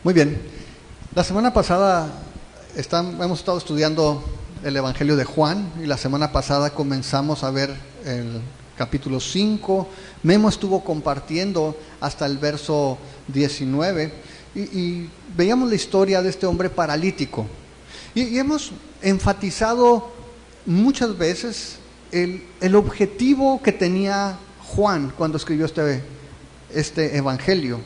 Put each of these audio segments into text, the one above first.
Muy bien. La semana pasada hemos estado estudiando el Evangelio de Juan y la semana pasada comenzamos a ver el capítulo 5. Memo estuvo compartiendo hasta el verso 19 y veíamos la historia de este hombre paralítico. Y hemos enfatizado muchas veces el objetivo que tenía Juan cuando escribió este Evangelio.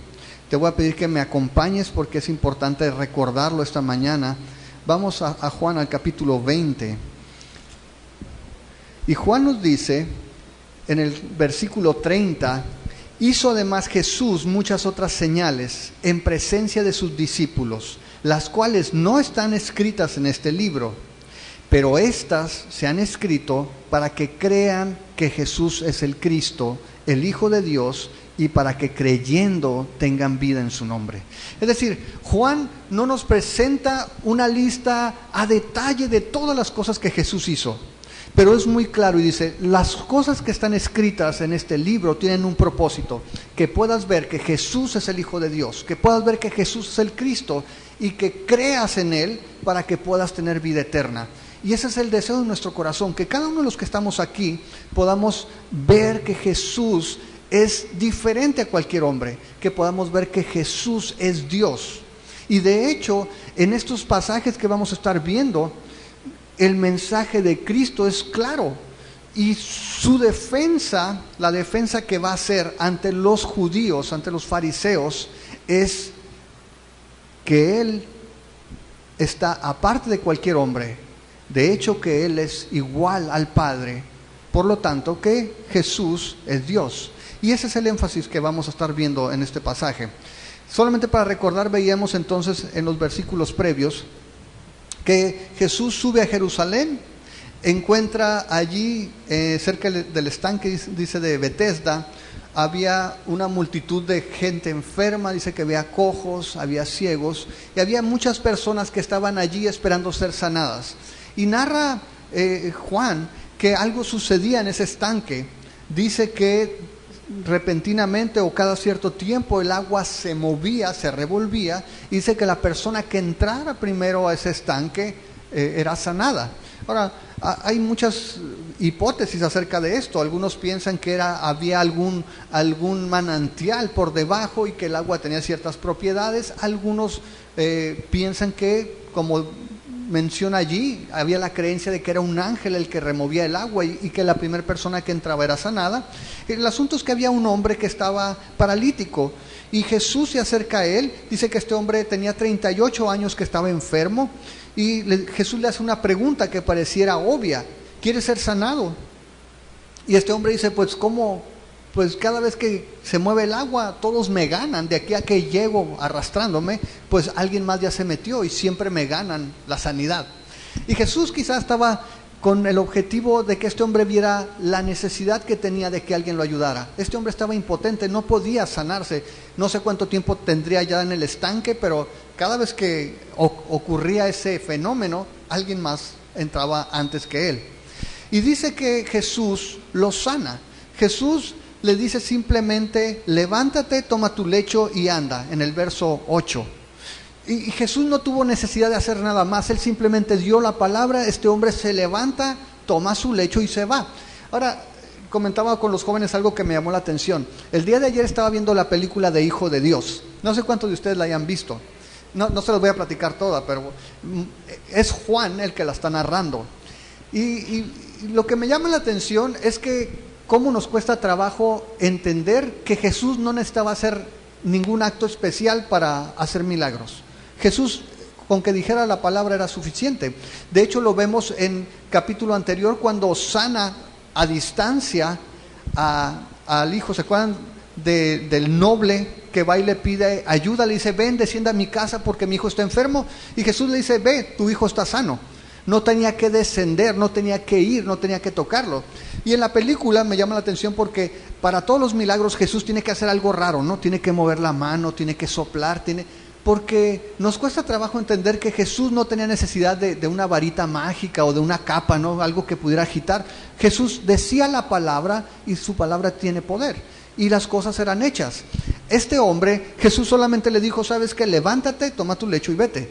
Te voy a pedir que me acompañes porque es importante recordarlo esta mañana. Vamos a Juan al capítulo 20. Y Juan nos dice en el versículo 30, hizo además Jesús muchas otras señales en presencia de sus discípulos, las cuales no están escritas en este libro, pero estas se han escrito para que crean que Jesús es el Cristo, el Hijo de Dios, y para que creyendo tengan vida en su nombre. Es decir, Juan no nos presenta una lista a detalle de todas las cosas que Jesús hizo, pero es muy claro y dice, las cosas que están escritas en este libro tienen un propósito, que puedas ver que Jesús es el Hijo de Dios, que puedas ver que Jesús es el Cristo y que creas en Él para que puedas tener vida eterna. Y ese es el deseo de nuestro corazón, que cada uno de los que estamos aquí podamos ver que Jesús es diferente a cualquier hombre, que podamos ver que Jesús es Dios. Y de hecho, en estos pasajes que vamos a estar viendo, el mensaje de Cristo es claro. Y su defensa, la defensa que va a hacer ante los judíos, ante los fariseos, es que Él está aparte de cualquier hombre. De hecho, que Él es igual al Padre. Por lo tanto, que Jesús es Dios. Y ese es el énfasis que vamos a estar viendo en este pasaje. Solamente para recordar, veíamos entonces en los versículos previos que Jesús sube a Jerusalén, encuentra allí cerca del estanque, dice de Betesda, había una multitud de gente enferma, dice que había cojos, había ciegos, y había muchas personas que estaban allí esperando ser sanadas. Y narra Juan que algo sucedía en ese estanque. Dice que repentinamente o cada cierto tiempo el agua se movía, se revolvía, y dice que la persona que entrara primero a ese estanque era sanada. Ahora, hay muchas hipótesis acerca de esto. Algunos piensan que había algún manantial por debajo y que el agua tenía ciertas propiedades. Algunos piensan que, como menciona allí, había la creencia de que era un ángel el que removía el agua y que la primera persona que entraba era sanada. El asunto es que había un hombre que estaba paralítico y Jesús se acerca a él. Dice que este hombre tenía 38 años que estaba enfermo y Jesús le hace una pregunta que pareciera obvia: ¿quieres ser sanado? Y este hombre dice, pues ¿cómo? Pues cada vez que se mueve el agua, todos me ganan. De aquí a que llego arrastrándome, pues alguien más ya se metió y siempre me ganan la sanidad. Y Jesús quizás estaba con el objetivo de que este hombre viera la necesidad que tenía de que alguien lo ayudara. Este hombre estaba impotente, no podía sanarse. No sé cuánto tiempo tendría ya en el estanque, pero cada vez que ocurría ese fenómeno, alguien más entraba antes que él. Y dice que Jesús lo sana. Jesús le dice simplemente, levántate, toma tu lecho y anda, en el verso 8. Y Jesús no tuvo necesidad de hacer nada más, Él simplemente dio la palabra, este hombre se levanta, toma su lecho y se va. Ahora, comentaba con los jóvenes algo que me llamó la atención. El día de ayer estaba viendo la película de Hijo de Dios. No sé cuántos de ustedes la hayan visto. No se los voy a platicar toda, pero es Juan el que la está narrando. Y lo que me llama la atención es que cómo nos cuesta trabajo entender que Jesús no necesitaba hacer ningún acto especial para hacer milagros. Jesús, con que dijera la palabra, era suficiente. De hecho, lo vemos en capítulo anterior cuando sana a distancia al hijo. ¿Se acuerdan del noble que va y le pide ayuda? Le dice, ven, descienda a mi casa porque mi hijo está enfermo. Y Jesús le dice, ve, tu hijo está sano. No tenía que descender, no tenía que ir, no tenía que tocarlo. Y en la película me llama la atención porque para todos los milagros Jesús tiene que hacer algo raro, ¿no? Tiene que mover la mano, tiene que soplar, porque nos cuesta trabajo entender que Jesús no tenía necesidad de una varita mágica o de una capa, ¿no? Algo que pudiera agitar. Jesús decía la palabra y su palabra tiene poder. Y las cosas eran hechas. este hombre, Jesús solamente le dijo, ¿sabes qué? Levántate, toma tu lecho y vete.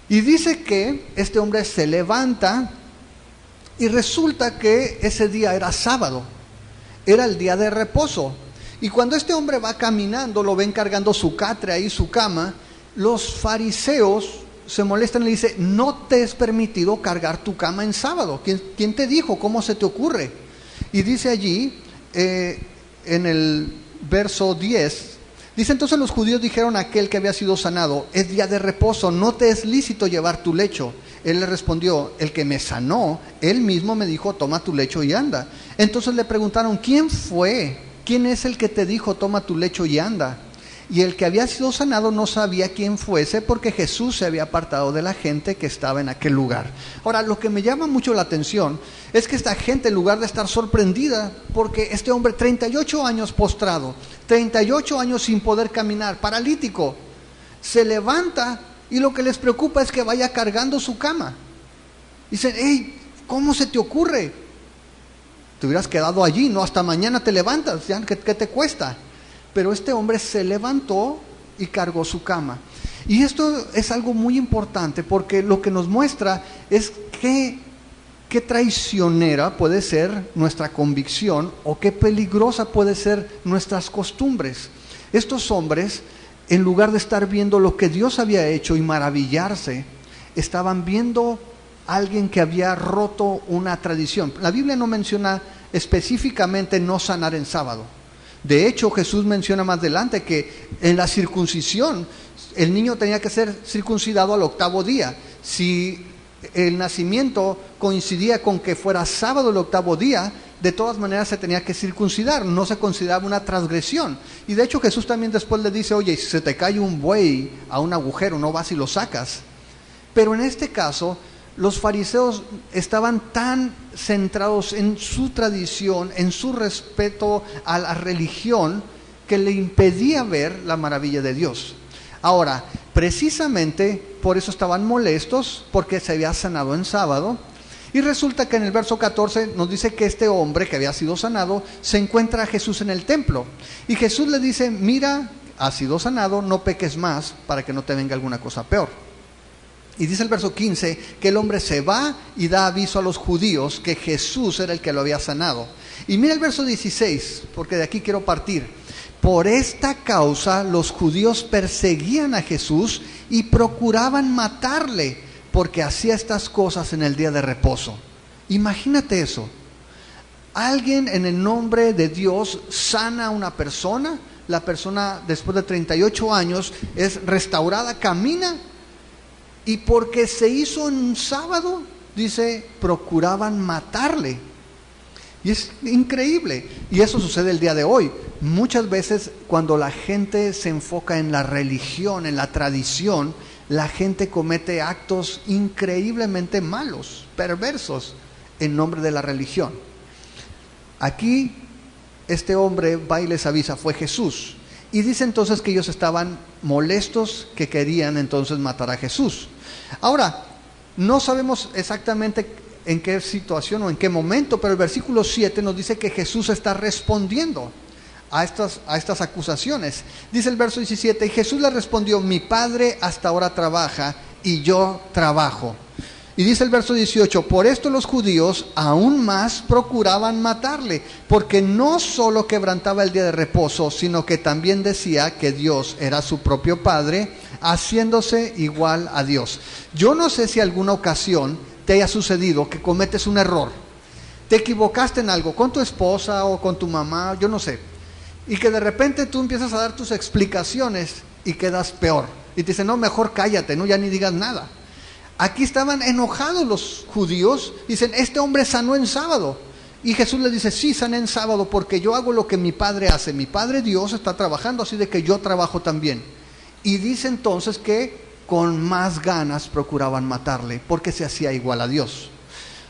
Y dice que este hombre se levanta y resulta que ese día era sábado, era el día de reposo. Y cuando este hombre va caminando, lo ven cargando su catre ahí, su cama, los fariseos se molestan y le dicen, no te es permitido cargar tu cama en sábado. ¿Quién te dijo? ¿Cómo se te ocurre? Y dice allí, en el verso 10, dice, entonces los judíos dijeron a aquel que había sido sanado, es día de reposo, no te es lícito llevar tu lecho. Él le respondió, el que me sanó, él mismo me dijo, toma tu lecho y anda. Entonces le preguntaron, ¿quién fue? ¿Quién es el que te dijo, toma tu lecho y anda? Y el que había sido sanado no sabía quién fuese, porque Jesús se había apartado de la gente que estaba en aquel lugar. Ahora, lo que me llama mucho la atención es que esta gente, en lugar de estar sorprendida, porque este hombre 38 años postrado, 38 años sin poder caminar, paralítico, se levanta y lo que les preocupa es que vaya cargando su cama. Dicen, hey, ¿cómo se te ocurre? Te hubieras quedado allí, no, hasta mañana te levantas, ¿ya? ¿Qué te cuesta? Pero este hombre se levantó y cargó su cama. Y esto es algo muy importante porque lo que nos muestra es qué traicionera puede ser nuestra convicción o qué peligrosa puede ser nuestras costumbres. Estos hombres, en lugar de estar viendo lo que Dios había hecho y maravillarse, estaban viendo a alguien que había roto una tradición. La Biblia no menciona específicamente no sanar en sábado. De hecho, Jesús menciona más adelante que en la circuncisión el niño tenía que ser circuncidado al 8º día. Si el nacimiento coincidía con que fuera sábado el 8º día, de todas maneras se tenía que circuncidar, no se consideraba una transgresión. Y de hecho Jesús también después le dice, oye, si se te cae un buey a un agujero, no vas y lo sacas. Pero en este caso, los fariseos estaban tan centrados en su tradición, en su respeto a la religión, que le impedía ver la maravilla de Dios. Ahora, precisamente por eso estaban molestos, porque se había sanado en sábado. Y resulta que en el verso 14 nos dice que este hombre que había sido sanado se encuentra a Jesús en el templo. Y Jesús le dice, mira, has sido sanado, no peques más para que no te venga alguna cosa peor. Y dice el verso 15 que el hombre se va y da aviso a los judíos que Jesús era el que lo había sanado. Y mira el verso 16, porque de aquí quiero partir. Por esta causa los judíos perseguían a Jesús y procuraban matarle, porque hacía estas cosas en el día de reposo. Imagínate eso. Alguien en el nombre de Dios sana a una persona, la persona después de 38 años es restaurada, camina, y porque se hizo en un sábado, dice, procuraban matarle. Y es increíble. Y eso sucede el día de hoy. Muchas veces cuando la gente se enfoca en la religión, en la tradición, la gente comete actos increíblemente malos, perversos, en nombre de la religión. Aquí este hombre va y les avisa, fue Jesús. Y dice entonces que ellos estaban molestos, que querían entonces matar a Jesús. Ahora, no sabemos exactamente en qué situación o en qué momento, pero el versículo 7 nos dice que Jesús está respondiendo a estas acusaciones. Dice el verso 17, y Jesús le respondió, mi Padre hasta ahora trabaja y yo trabajo. Y dice el verso 18, por esto los judíos aún más procuraban matarle, porque no solo quebrantaba el día de reposo, sino que también decía que Dios era su propio Padre, haciéndose igual a Dios. Yo no sé si alguna ocasión te haya sucedido que cometes un error, te equivocaste en algo, con tu esposa o con tu mamá, yo no sé, y que de repente tú empiezas a dar tus explicaciones y quedas peor, y te dicen, no, mejor cállate, no, ya ni digas nada. Aquí estaban enojados los judíos, dicen, este hombre sanó en sábado, y Jesús les dice, sí, sané en sábado, porque yo hago lo que mi Padre hace, mi Padre Dios está trabajando, así de que yo trabajo también. Y dice entonces que con más ganas procuraban matarle, porque se hacía igual a Dios.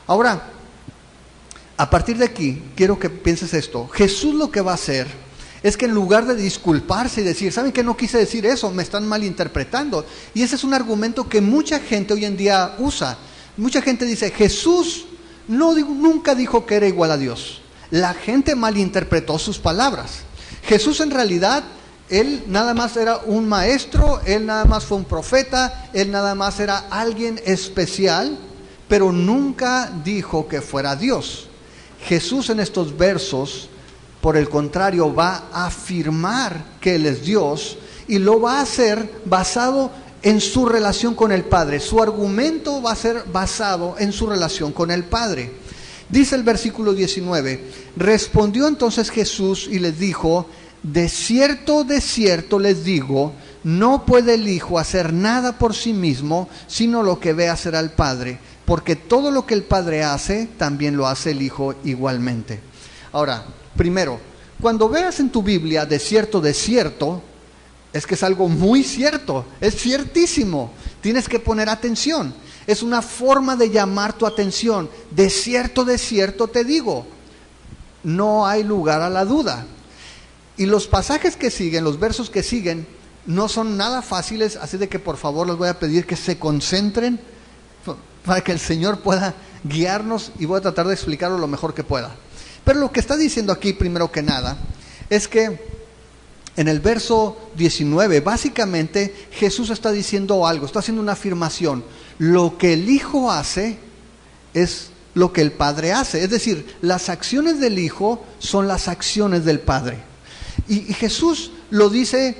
Ahora, a partir de aquí, quiero que pienses esto. Jesús lo que va a hacer es que en lugar de disculparse y decir, ¿saben qué? No quise decir eso, me están malinterpretando. Y ese es un argumento que mucha gente hoy en día usa. Mucha gente dice, Jesús nunca dijo que era igual a Dios. La gente malinterpretó sus palabras. Jesús en realidad Él nada más era un maestro, él nada más fue un profeta, él nada más era alguien especial, pero nunca dijo que fuera Dios. Jesús en estos versos, por el contrario, va a afirmar que Él es Dios y lo va a hacer basado en su relación con el Padre. Su argumento va a ser basado en su relación con el Padre. Dice el versículo 19, respondió entonces Jesús y les dijo, de cierto les digo, no puede el Hijo hacer nada por sí mismo, sino lo que ve hacer al Padre, porque todo lo que el Padre hace, también lo hace el Hijo igualmente. Ahora, primero, cuando veas en tu Biblia de cierto, es que es algo muy cierto, es ciertísimo, tienes que poner atención, es una forma de llamar tu atención. De cierto te digo, no hay lugar a la duda. Y los pasajes que siguen, los versos que siguen, no son nada fáciles, así de que por favor les voy a pedir que se concentren para que el Señor pueda guiarnos, y voy a tratar de explicarlo lo mejor que pueda. Pero lo que está diciendo aquí, primero que nada, es que en el verso 19, básicamente Jesús está diciendo algo, está haciendo una afirmación. Lo que el Hijo hace es lo que el Padre hace. Es decir, las acciones del Hijo son las acciones del Padre. Y Jesús lo dice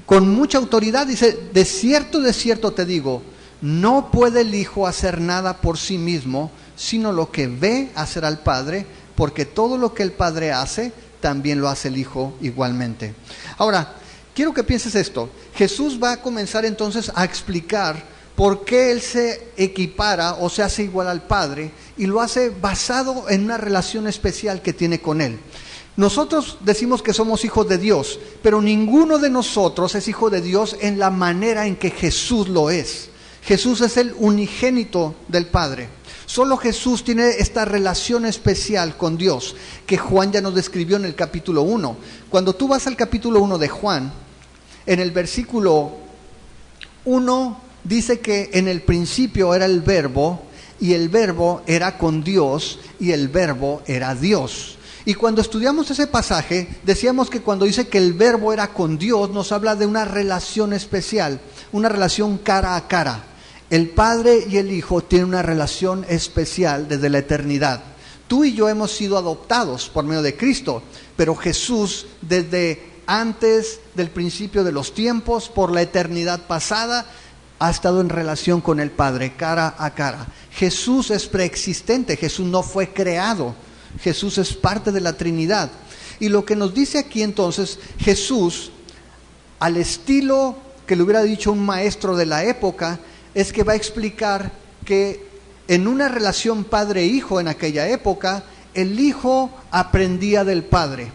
con mucha autoridad, dice, de cierto te digo, no puede el Hijo hacer nada por sí mismo, sino lo que ve hacer al Padre, porque todo lo que el Padre hace, también lo hace el Hijo igualmente. Ahora, quiero que pienses esto. Jesús va a comenzar entonces a explicar por qué Él se equipara o se hace igual al Padre, y lo hace basado en una relación especial que tiene con Él. Nosotros decimos que somos hijos de Dios, pero ninguno de nosotros es hijo de Dios en la manera en que Jesús lo es. Jesús es el unigénito del Padre. Solo Jesús tiene esta relación especial con Dios, que Juan ya nos describió en el capítulo 1. Cuando tú vas al capítulo 1 de Juan, en el versículo 1 dice que en el principio era el Verbo, y el Verbo era con Dios, y el Verbo era Dios. Y cuando estudiamos ese pasaje, decíamos que cuando dice que el Verbo era con Dios, nos habla de una relación especial, una relación cara a cara. El Padre y el Hijo tienen una relación especial desde la eternidad. Tú y yo hemos sido adoptados por medio de Cristo, pero Jesús desde antes del principio de los tiempos, por la eternidad pasada, ha estado en relación con el Padre, cara a cara. Jesús es preexistente, Jesús no fue creado. Jesús es parte de la Trinidad. Y lo que nos dice aquí entonces, Jesús, al estilo que le hubiera dicho un maestro de la época, es que va a explicar que en una relación padre-hijo en aquella época, el Hijo aprendía del Padre.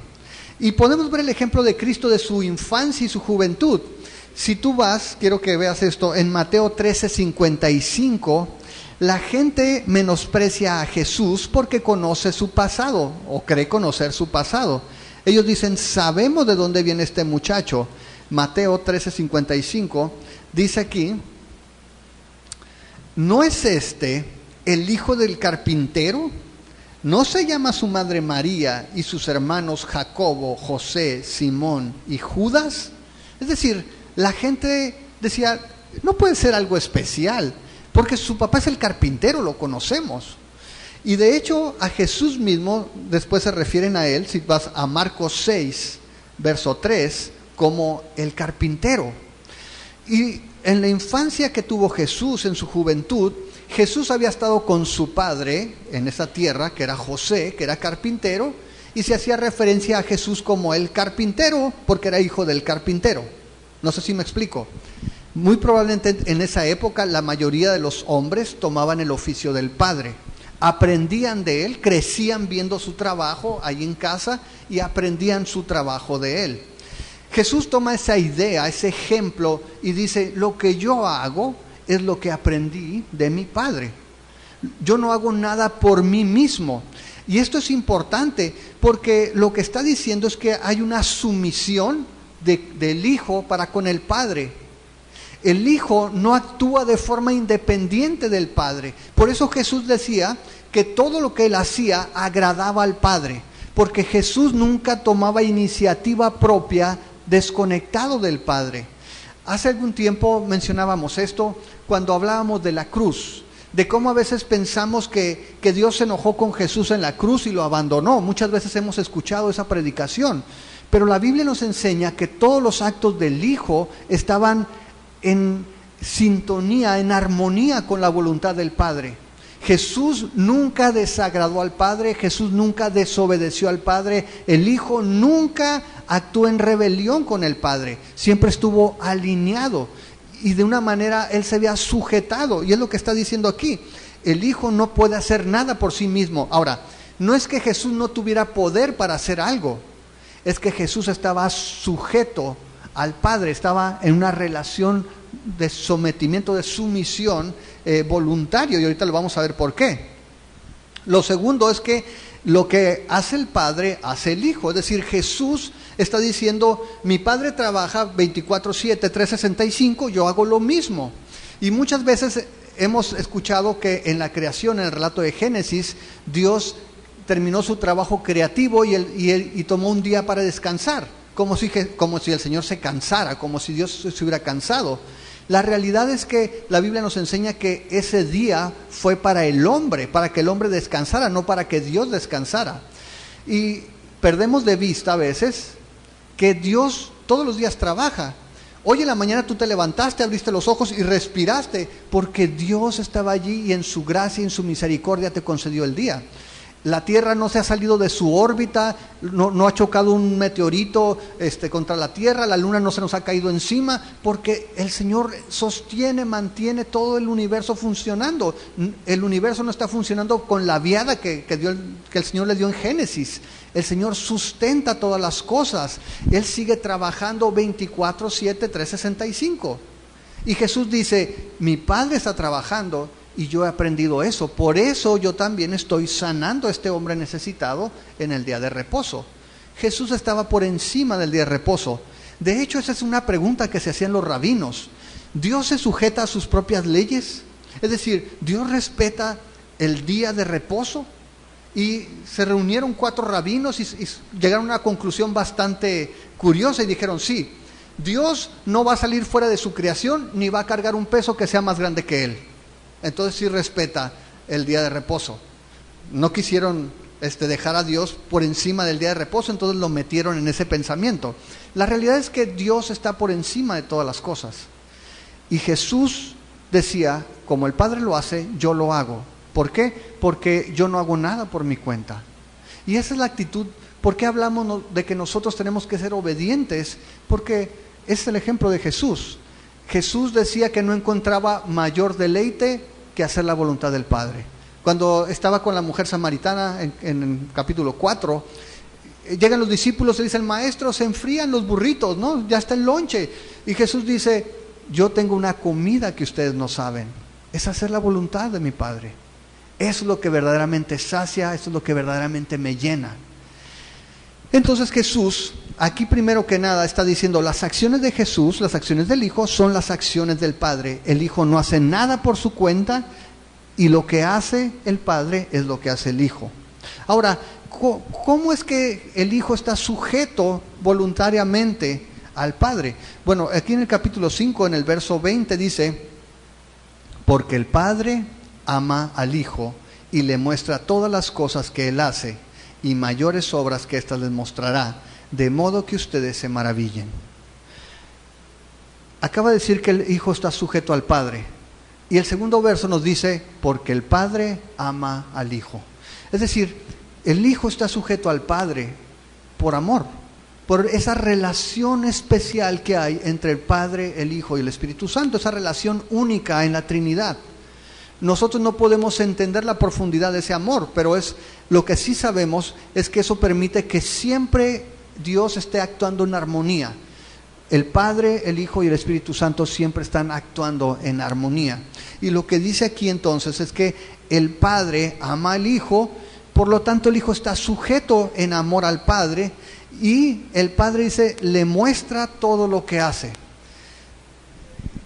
Y podemos ver el ejemplo de Cristo de su infancia y su juventud. Si tú vas, quiero que veas esto, en Mateo 13:55, la gente menosprecia a Jesús porque conoce su pasado o cree conocer su pasado. Ellos dicen, sabemos de dónde viene este muchacho. Mateo 13:55 dice aquí, ¿no es este el hijo del carpintero? ¿No se llama su madre María y sus hermanos Jacobo, José, Simón y Judas? Es decir, la gente decía, no puede ser algo especial, porque su papá es el carpintero, lo conocemos. Y de hecho a Jesús mismo, después se refieren a él, si vas a Marcos 6, verso 3, como el carpintero. Y en la infancia que tuvo Jesús, en su juventud, Jesús había estado con su padre en esa tierra, que era José, que era carpintero, y se hacía referencia a Jesús como el carpintero, porque era hijo del carpintero. No sé si me explico. Muy probablemente en esa época la mayoría de los hombres tomaban el oficio del padre, aprendían de él, crecían viendo su trabajo ahí en casa y aprendían su trabajo de él. Jesús toma esa idea, ese ejemplo y dice, lo que yo hago es lo que aprendí de mi Padre. Yo no hago nada por mí mismo. Y esto es importante porque lo que está diciendo es que hay una sumisión del Hijo para con el Padre. El Hijo no actúa de forma independiente del Padre. Por eso Jesús decía que todo lo que Él hacía agradaba al Padre, porque Jesús nunca tomaba iniciativa propia desconectado del Padre. Hace algún tiempo mencionábamos esto cuando hablábamos de la cruz, de cómo a veces pensamos que Dios se enojó con Jesús en la cruz y lo abandonó. Muchas veces hemos escuchado esa predicación, pero la Biblia nos enseña que todos los actos del Hijo estaban en sintonía, en armonía con la voluntad del Padre. Jesús nunca desagradó al Padre, Jesús nunca desobedeció al Padre, el Hijo nunca actuó en rebelión con el Padre, siempre estuvo alineado y de una manera Él se había sujetado, y es lo que está diciendo aquí. El Hijo no puede hacer nada por sí mismo. Ahora, no es que Jesús no tuviera poder para hacer algo, es que Jesús estaba sujeto al Padre, estaba en una relación de sometimiento, de sumisión voluntario, y ahorita lo vamos a ver por qué. Lo segundo es que lo que hace el Padre, hace el Hijo. Es decir, Jesús está diciendo, mi Padre trabaja 24/7, 365, yo hago lo mismo. Y muchas veces hemos escuchado que en la creación, en el relato de Génesis, Dios terminó su trabajo creativo y tomó un día para descansar, como si el Señor se cansara, como si Dios se hubiera cansado. La realidad es que la Biblia nos enseña que ese día fue para el hombre, para que el hombre descansara, no para que Dios descansara. Y perdemos de vista a veces que Dios todos los días trabaja. Hoy en la mañana tú te levantaste, abriste los ojos y respiraste, porque Dios estaba allí y en su gracia y en su misericordia te concedió el día. La Tierra no se ha salido de su órbita, no ha chocado un meteorito contra la Tierra, la Luna no se nos ha caído encima, porque el Señor sostiene, mantiene todo el universo funcionando. El universo no está funcionando con la viada que el Señor le dio en Génesis. El Señor sustenta todas las cosas. Él sigue trabajando 24/7, 365. Y Jesús dice, mi Padre está trabajando, y yo he aprendido eso. Por eso yo también estoy sanando a este hombre necesitado en el día de reposo. Jesús estaba por encima del día de reposo. De hecho, esa es una pregunta que se hacían los rabinos. ¿Dios se sujeta a sus propias leyes? Es decir, ¿Dios respeta el día de reposo? Y se reunieron 4 rabinos y llegaron a una conclusión bastante curiosa y dijeron, sí, Dios no va a salir fuera de su creación ni va a cargar un peso que sea más grande que Él. Entonces sí respeta el día de reposo. No quisieron dejar a Dios por encima del día de reposo, entonces lo metieron en ese pensamiento. La realidad es que Dios está por encima de todas las cosas. Y Jesús decía, como el Padre lo hace, yo lo hago. ¿Por qué? Porque yo no hago nada por mi cuenta. Y esa es la actitud. ¿Por qué hablamos de que nosotros tenemos que ser obedientes? Porque es el ejemplo de Jesús. Jesús decía que no encontraba mayor deleite que hacer la voluntad del Padre. Cuando estaba con la mujer samaritana en el capítulo 4, llegan los discípulos y dicen, maestro, se enfrían los burritos, ¿no? Ya está el lonche. Y Jesús dice, yo tengo una comida que ustedes no saben, es hacer la voluntad de mi Padre. Eso es lo que verdaderamente sacia, eso es lo que verdaderamente me llena. Entonces Jesús, aquí primero que nada está diciendo, las acciones de Jesús, las acciones del Hijo, son las acciones del Padre. El Hijo no hace nada por su cuenta y lo que hace el Padre es lo que hace el Hijo. Ahora, ¿cómo es que el Hijo está sujeto voluntariamente al Padre? Bueno, aquí en el capítulo 5, en el verso 20 dice, porque el Padre ama al Hijo y le muestra todas las cosas que Él hace, y mayores obras que éstas les mostrará, de modo que ustedes se maravillen. Acaba de decir que el Hijo está sujeto al Padre, y el segundo verso nos dice, porque el Padre ama al Hijo. Es decir, el Hijo está sujeto al Padre por amor, por esa relación especial que hay entre el Padre, el Hijo y el Espíritu Santo, esa relación única en la Trinidad. Nosotros no podemos entender la profundidad de ese amor, pero lo que sí sabemos es que eso permite que siempre Dios esté actuando en armonía. El Padre, el Hijo y el Espíritu Santo siempre están actuando en armonía. Y lo que dice aquí entonces es que el Padre ama al Hijo, por lo tanto el Hijo está sujeto en amor al Padre, y el Padre dice, le muestra todo lo que hace.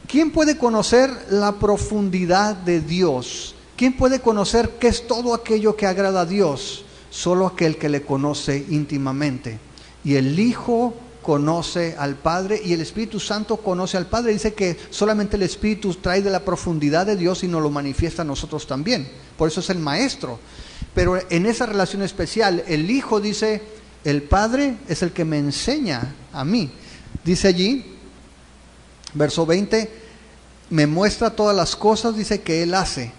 ¿Quién puede conocer la profundidad de Dios? ¿Quién puede conocer qué es todo aquello que agrada a Dios? Solo aquel que le conoce íntimamente. Y el Hijo conoce al Padre y el Espíritu Santo conoce al Padre. Dice que solamente el Espíritu trae de la profundidad de Dios y nos lo manifiesta a nosotros también. Por eso es el Maestro. Pero en esa relación especial, el Hijo dice, el Padre es el que me enseña a mí. Dice allí, verso 20, me muestra todas las cosas, dice, que Él hace.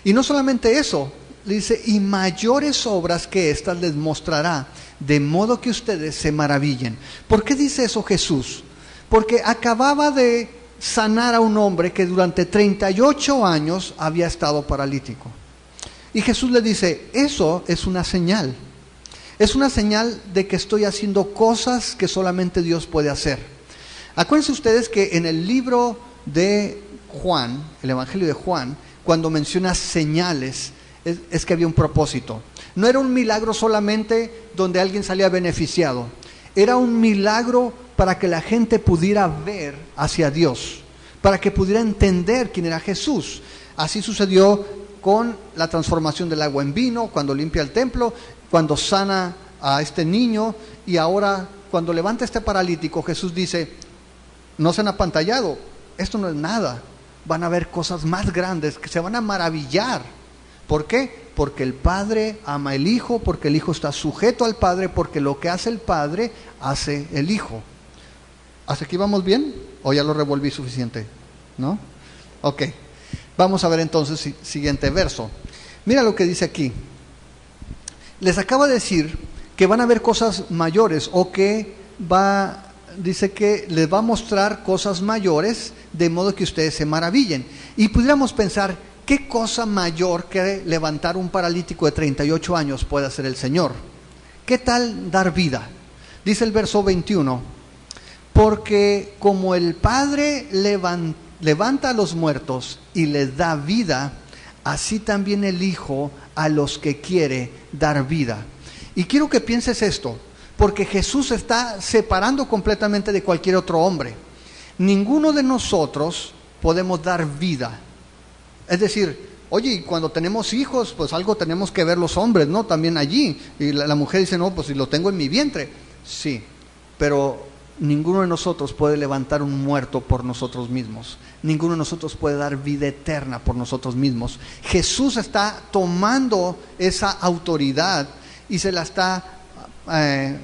Y no solamente eso, dice, y mayores obras que éstas les mostrará, de modo que ustedes se maravillen. ¿Por qué dice eso Jesús? Porque acababa de sanar a un hombre que durante 38 años había estado paralítico. Y Jesús le dice, eso es una señal. Es una señal de que estoy haciendo cosas que solamente Dios puede hacer. Acuérdense ustedes que en el libro de Juan, el Evangelio de Juan, cuando menciona señales, es que había un propósito. No era un milagro solamente donde alguien salía beneficiado. Era un milagro para que la gente pudiera ver hacia Dios, para que pudiera entender quién era Jesús. Así sucedió con la transformación del agua en vino, cuando limpia el templo, cuando sana a este niño, y ahora cuando levanta a este paralítico, Jesús dice, no se han apantallado, esto no es nada, van a ver cosas más grandes que se van a maravillar. ¿Por qué? Porque el Padre ama al Hijo, porque el Hijo está sujeto al Padre, porque lo que hace el Padre, hace el Hijo. ¿Hasta aquí vamos bien? ¿O ya lo revolví suficiente? ¿No? Ok. Vamos a ver entonces siguiente verso. Mira lo que dice aquí. Les acaba de decir que van a ver cosas mayores, o que dice que les va a mostrar cosas mayores, de modo que ustedes se maravillen. Y pudiéramos pensar, ¿qué cosa mayor que levantar un paralítico de 38 años puede hacer el Señor? ¿Qué tal dar vida? Dice el verso 21, porque como el Padre levanta a los muertos y les da vida, así también el Hijo a los que quiere dar vida. Y quiero que pienses esto, porque Jesús se está separando completamente de cualquier otro hombre. Ninguno de nosotros podemos dar vida. Es decir, oye, y cuando tenemos hijos, pues algo tenemos que ver los hombres, ¿no? También allí. Y la mujer dice, no, pues si lo tengo en mi vientre. Sí, pero ninguno de nosotros puede levantar un muerto por nosotros mismos. Ninguno de nosotros puede dar vida eterna por nosotros mismos. Jesús está tomando esa autoridad y se la está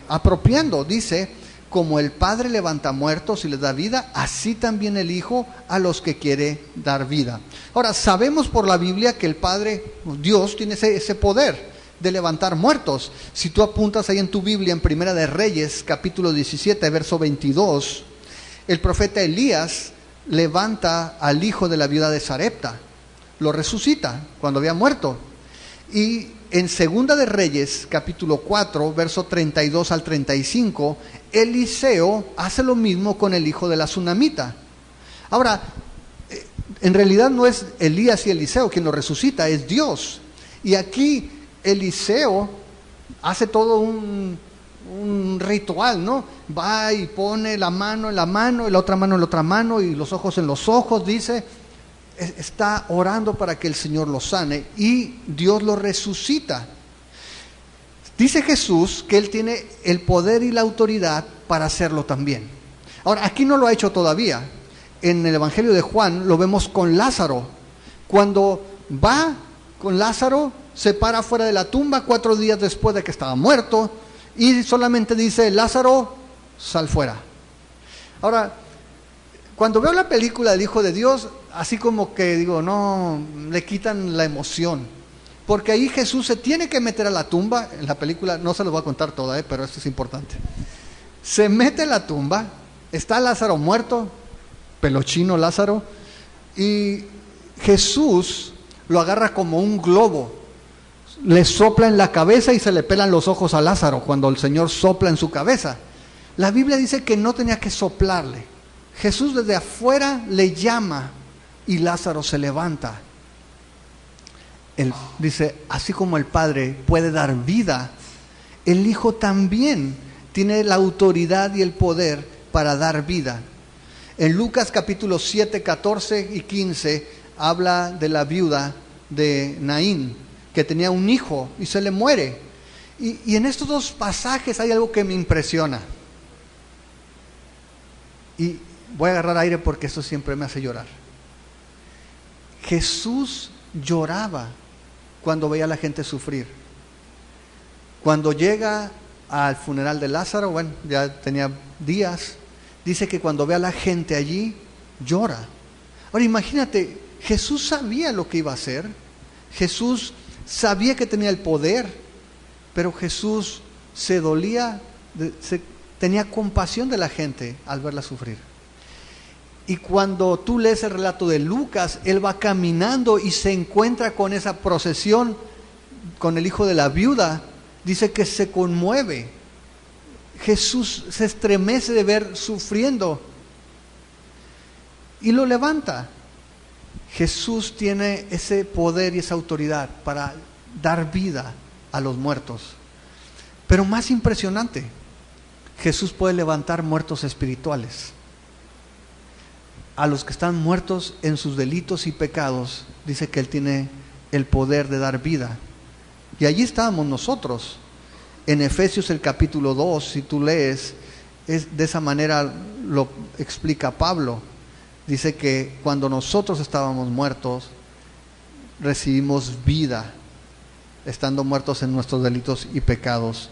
apropiando. Dice, como el Padre levanta muertos y les da vida, así también el Hijo a los que quiere dar vida. Ahora, sabemos por la Biblia que el Padre, Dios, tiene ese poder de levantar muertos. Si tú apuntas ahí en tu Biblia, en Primera de Reyes, capítulo 17, verso 22, el profeta Elías levanta al hijo de la viuda de Sarepta, lo resucita cuando había muerto. Y en Segunda de Reyes, capítulo 4, verso 32 al 35, Eliseo hace lo mismo con el hijo de la Sunamita. Ahora, en realidad no es Elías y Eliseo quien lo resucita, es Dios. Y aquí Eliseo hace todo un ritual, ¿no? Va y pone la mano en la mano, y la otra mano en la otra mano, y los ojos en los ojos, dice, está orando para que el Señor lo sane, y Dios lo resucita. Dice Jesús que Él tiene el poder y la autoridad para hacerlo también. Ahora, aquí no lo ha hecho todavía. En el Evangelio de Juan lo vemos con Lázaro. Cuando va con Lázaro, se para fuera de la tumba 4 días después de que estaba muerto, y solamente dice, Lázaro, sal fuera. Ahora, cuando veo la película del Hijo de Dios, así como que digo, no, le quitan la emoción. Porque ahí Jesús se tiene que meter a la tumba. En la película, no se lo voy a contar toda, pero esto es importante. Se mete a la tumba, está Lázaro muerto, pelochino Lázaro, y Jesús lo agarra como un globo, le sopla en la cabeza y se le pelan los ojos a Lázaro cuando el Señor sopla en su cabeza. La Biblia dice que no tenía que soplarle. Jesús desde afuera le llama y Lázaro se levanta. Él dice, así como el Padre puede dar vida, el Hijo también tiene la autoridad y el poder para dar vida. En Lucas capítulo 7, 14 y 15 habla de la viuda de Naín, que tenía un hijo y se le muere. Y en estos dos pasajes hay algo que me impresiona. Y voy a agarrar aire porque esto siempre me hace llorar. Jesús lloraba cuando veía a la gente sufrir. Cuando llega al funeral de Lázaro, bueno, ya tenía días, dice que cuando ve a la gente allí, llora. Ahora imagínate, Jesús sabía lo que iba a hacer, Jesús sabía que tenía el poder, pero Jesús se dolía, tenía compasión de la gente al verla sufrir. Y cuando tú lees el relato de Lucas, él va caminando y se encuentra con esa procesión, con el hijo de la viuda, dice que se conmueve. Jesús se estremece de ver sufriendo y lo levanta. Jesús tiene ese poder y esa autoridad para dar vida a los muertos. Pero más impresionante, Jesús puede levantar muertos espirituales. A los que están muertos en sus delitos y pecados, dice que Él tiene el poder de dar vida. Y allí estábamos nosotros. En Efesios el capítulo 2, si tú lees, de esa manera lo explica Pablo. Dice que cuando nosotros estábamos muertos, recibimos vida, estando muertos en nuestros delitos y pecados.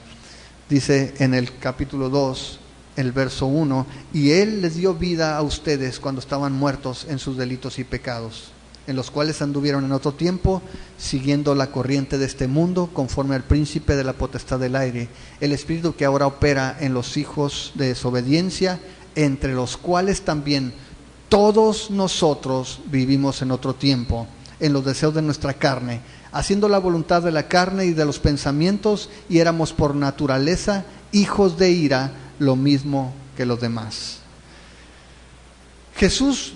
Dice en el capítulo 2, el verso 1, y Él les dio vida a ustedes cuando estaban muertos en sus delitos y pecados, en los cuales anduvieron en otro tiempo, siguiendo la corriente de este mundo, conforme al príncipe de la potestad del aire, el espíritu que ahora opera en los hijos de desobediencia, entre los cuales también todos nosotros vivimos en otro tiempo, en los deseos de nuestra carne, haciendo la voluntad de la carne y de los pensamientos, y éramos por naturaleza hijos de ira, lo mismo que los demás. Jesús,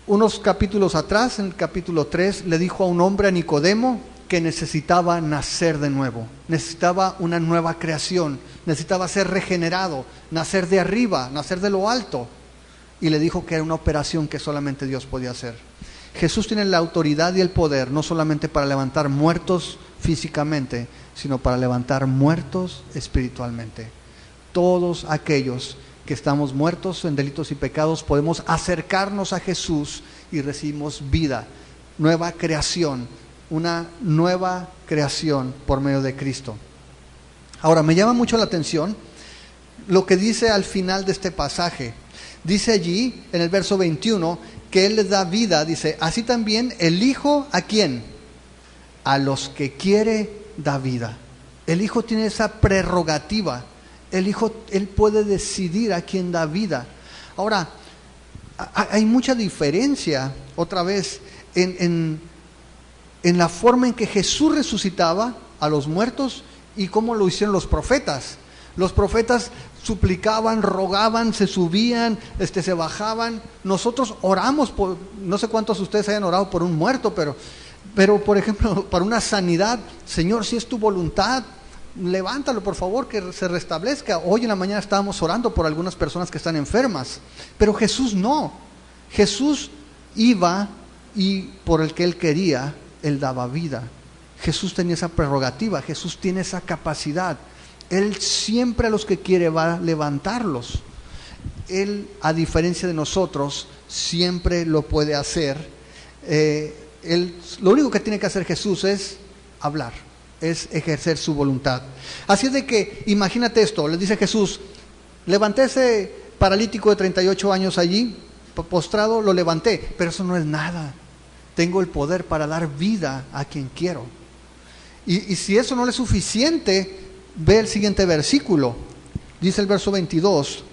unos capítulos atrás, en el capítulo 3, le dijo a un hombre, a Nicodemo, que necesitaba nacer de nuevo, necesitaba una nueva creación, necesitaba ser regenerado, nacer de arriba, nacer de lo alto. Y le dijo que era una operación que solamente Dios podía hacer. Jesús tiene la autoridad y el poder, no solamente para levantar muertos físicamente, sino para levantar muertos espiritualmente. Todos aquellos que estamos muertos en delitos y pecados podemos acercarnos a Jesús y recibimos vida, nueva creación, una nueva creación por medio de Cristo. Ahora, me llama mucho la atención lo que dice al final de este pasaje. Dice allí, en el verso 21, que Él les da vida, dice, así también el Hijo, ¿a quién? A los que quiere da vida. El Hijo tiene esa prerrogativa. El Hijo, Él puede decidir a quién da vida. Ahora, hay mucha diferencia, otra vez, en la forma en que Jesús resucitaba a los muertos y cómo lo hicieron los profetas. Los profetas suplicaban, rogaban, se subían, se bajaban. Nosotros oramos por, no sé cuántos de ustedes hayan orado por un muerto, pero por ejemplo, para una sanidad, Señor, si es tu voluntad, levántalo por favor, que se restablezca. Hoy en la mañana estábamos orando por algunas personas que están enfermas, pero Jesús no. Jesús iba y por el que Él quería, Él daba vida. Jesús tenía esa prerrogativa, Jesús tiene esa capacidad. Él siempre a los que quiere va a levantarlos. Él, a diferencia de nosotros, siempre lo puede hacer. Lo único que tiene que hacer Jesús es hablar, es ejercer su voluntad. Así es de que, imagínate esto, le dice Jesús, levanté ese paralítico de 38 años allí, postrado, lo levanté, pero eso no es nada. Tengo el poder para dar vida a quien quiero. Y si eso no le es suficiente, ve el siguiente versículo, dice el verso 22,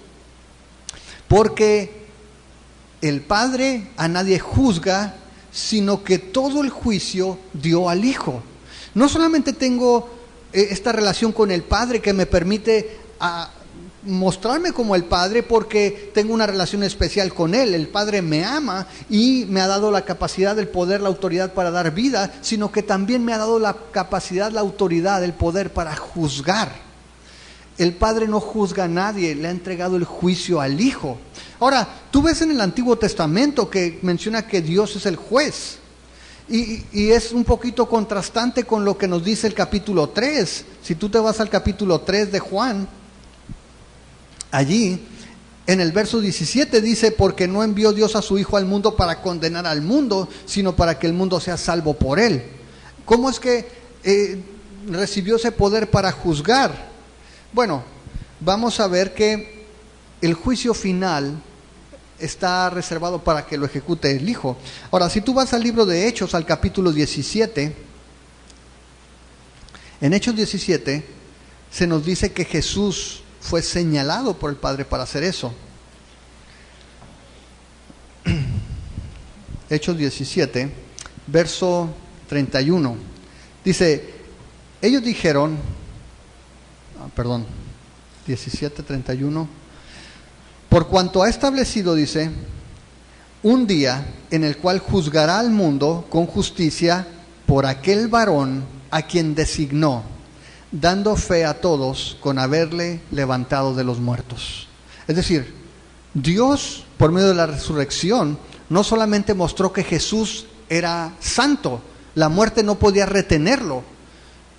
porque el Padre a nadie juzga, sino que todo el juicio dio al Hijo. No solamente tengo esta relación con el Padre que me permite mostrarme como el Padre porque tengo una relación especial con Él, el Padre me ama y me ha dado la capacidad, el poder, la autoridad para dar vida, sino que también me ha dado la capacidad, la autoridad, el poder para juzgar. El Padre no juzga a nadie, le ha entregado el juicio al Hijo. Ahora, tú ves en el Antiguo Testamento que menciona que Dios es el juez. Y es un poquito contrastante con lo que nos dice el capítulo 3. Si tú te vas al capítulo 3 de Juan, allí En el verso 17 dice, porque no envió Dios a su Hijo al mundo para condenar al mundo, sino para que el mundo sea salvo por él. ¿Cómo es que recibió ese poder para juzgar? Bueno, vamos a ver que el juicio final está reservado para que lo ejecute el Hijo. Ahora, si tú vas al libro de Hechos, al capítulo 17, en Hechos 17 se nos dice que Jesús fue señalado por el Padre para hacer eso. Hechos 17, verso 31. Dice, ellos dijeron, 17:31, por cuanto ha establecido, dice, un día en el cual juzgará al mundo con justicia por aquel varón a quien designó, dando fe a todos con haberle levantado de los muertos. Es decir, Dios, por medio de la resurrección, no solamente mostró que Jesús era santo, la muerte no podía retenerlo.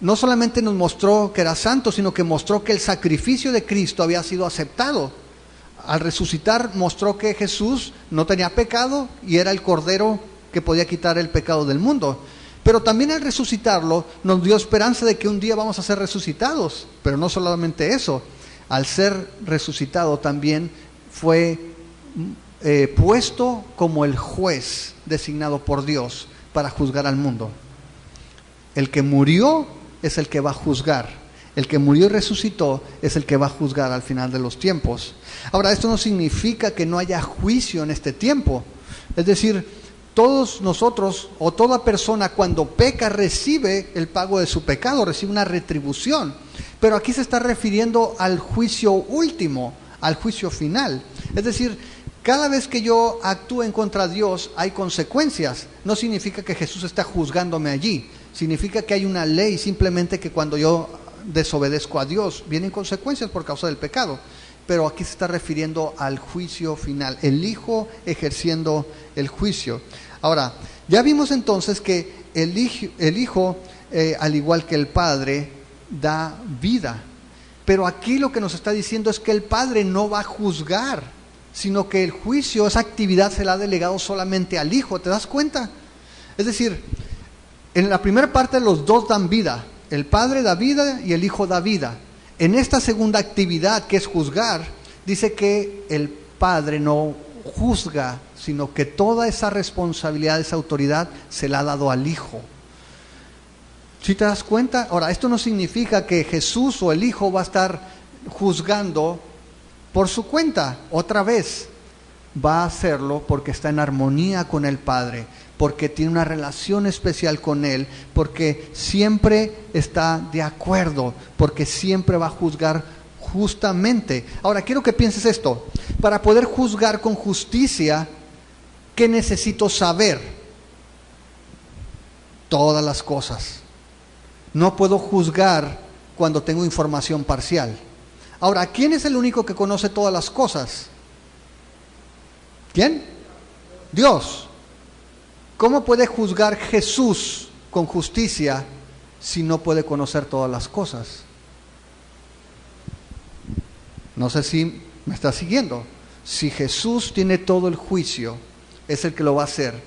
No solamente nos mostró que era santo, sino que mostró que el sacrificio de Cristo había sido aceptado. Al resucitar mostró que Jesús no tenía pecado y era el Cordero que podía quitar el pecado del mundo. Pero también al resucitarlo nos dio esperanza de que un día vamos a ser resucitados. Pero no solamente eso, al ser resucitado también fue puesto como el juez designado por Dios para juzgar al mundo. El que murió es el que va a juzgar. El que murió y resucitó es el que va a juzgar al final de los tiempos. Ahora, esto no significa que no haya juicio en este tiempo. Es decir, todos nosotros o toda persona cuando peca recibe el pago de su pecado, recibe una retribución. Pero aquí se está refiriendo al juicio último, al juicio final. Es decir, cada vez que yo actúe en contra de Dios hay consecuencias. No significa que Jesús está juzgándome allí. Significa que hay una ley, simplemente que cuando yo desobedezco a Dios vienen consecuencias por causa del pecado. Pero aquí se está refiriendo al juicio final, el Hijo ejerciendo el juicio. Ahora, ya vimos entonces que el Hijo al igual que el Padre, da vida. Pero aquí lo que nos está diciendo es que el Padre no va a juzgar, sino que el juicio, esa actividad se la ha delegado solamente al Hijo. ¿Te das cuenta? Es decir, en la primera parte los dos dan vida. El Padre da vida y el Hijo da vida. En esta segunda actividad, que es juzgar, dice que el Padre no juzga, sino que toda esa responsabilidad, esa autoridad, se la ha dado al Hijo. ¿Sí te das cuenta? Ahora, esto no significa que Jesús o el Hijo va a estar juzgando por su cuenta. Otra vez, va a hacerlo porque está en armonía con el Padre, porque tiene una relación especial con Él, porque siempre está de acuerdo, porque siempre va a juzgar justamente. Ahora, quiero que pienses esto. Para poder juzgar con justicia, ¿qué necesito saber? Todas las cosas. No puedo juzgar cuando tengo información parcial. Ahora, ¿quién es el único que conoce todas las cosas? ¿Quién? Dios. ¿Cómo puede juzgar Jesús con justicia si no puede conocer todas las cosas? No sé si me está siguiendo. Si Jesús tiene todo el juicio, es el que lo va a hacer.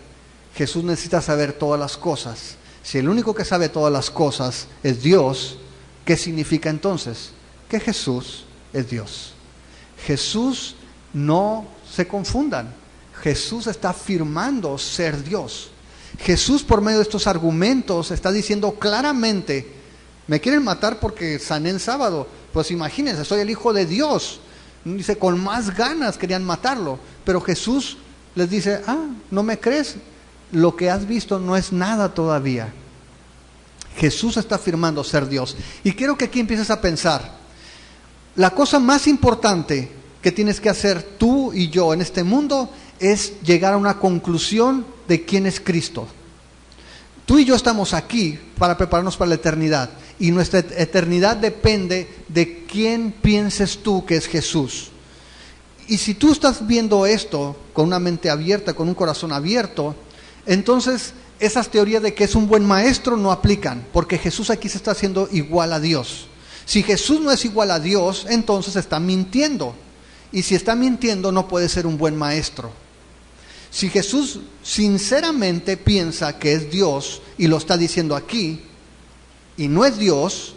Jesús necesita saber todas las cosas. Si el único que sabe todas las cosas es Dios, ¿qué significa entonces? Que Jesús es Dios. Jesús, no se confundan, Jesús está afirmando ser Dios. Jesús, por medio de estos argumentos, está diciendo claramente: me quieren matar porque sané en sábado. Pues imagínense, soy el Hijo de Dios. Dice, con más ganas querían matarlo. Pero Jesús les dice: ¿no me crees? Lo que has visto no es nada todavía. Jesús está afirmando ser Dios. Y quiero que aquí empieces a pensar, la cosa más importante que tienes que hacer tú y yo en este mundo es llegar a una conclusión de quién es Cristo. Tú y yo estamos aquí para prepararnos para la eternidad, y nuestra eternidad depende de quién pienses tú que es Jesús. Y si tú estás viendo esto con una mente abierta, con un corazón abierto, entonces esas teorías de que es un buen maestro no aplican, porque Jesús aquí se está haciendo igual a Dios. Si Jesús no es igual a Dios, entonces está mintiendo. Y si está mintiendo, no puede ser un buen maestro. Si Jesús sinceramente piensa que es Dios y lo está diciendo aquí, y no es Dios,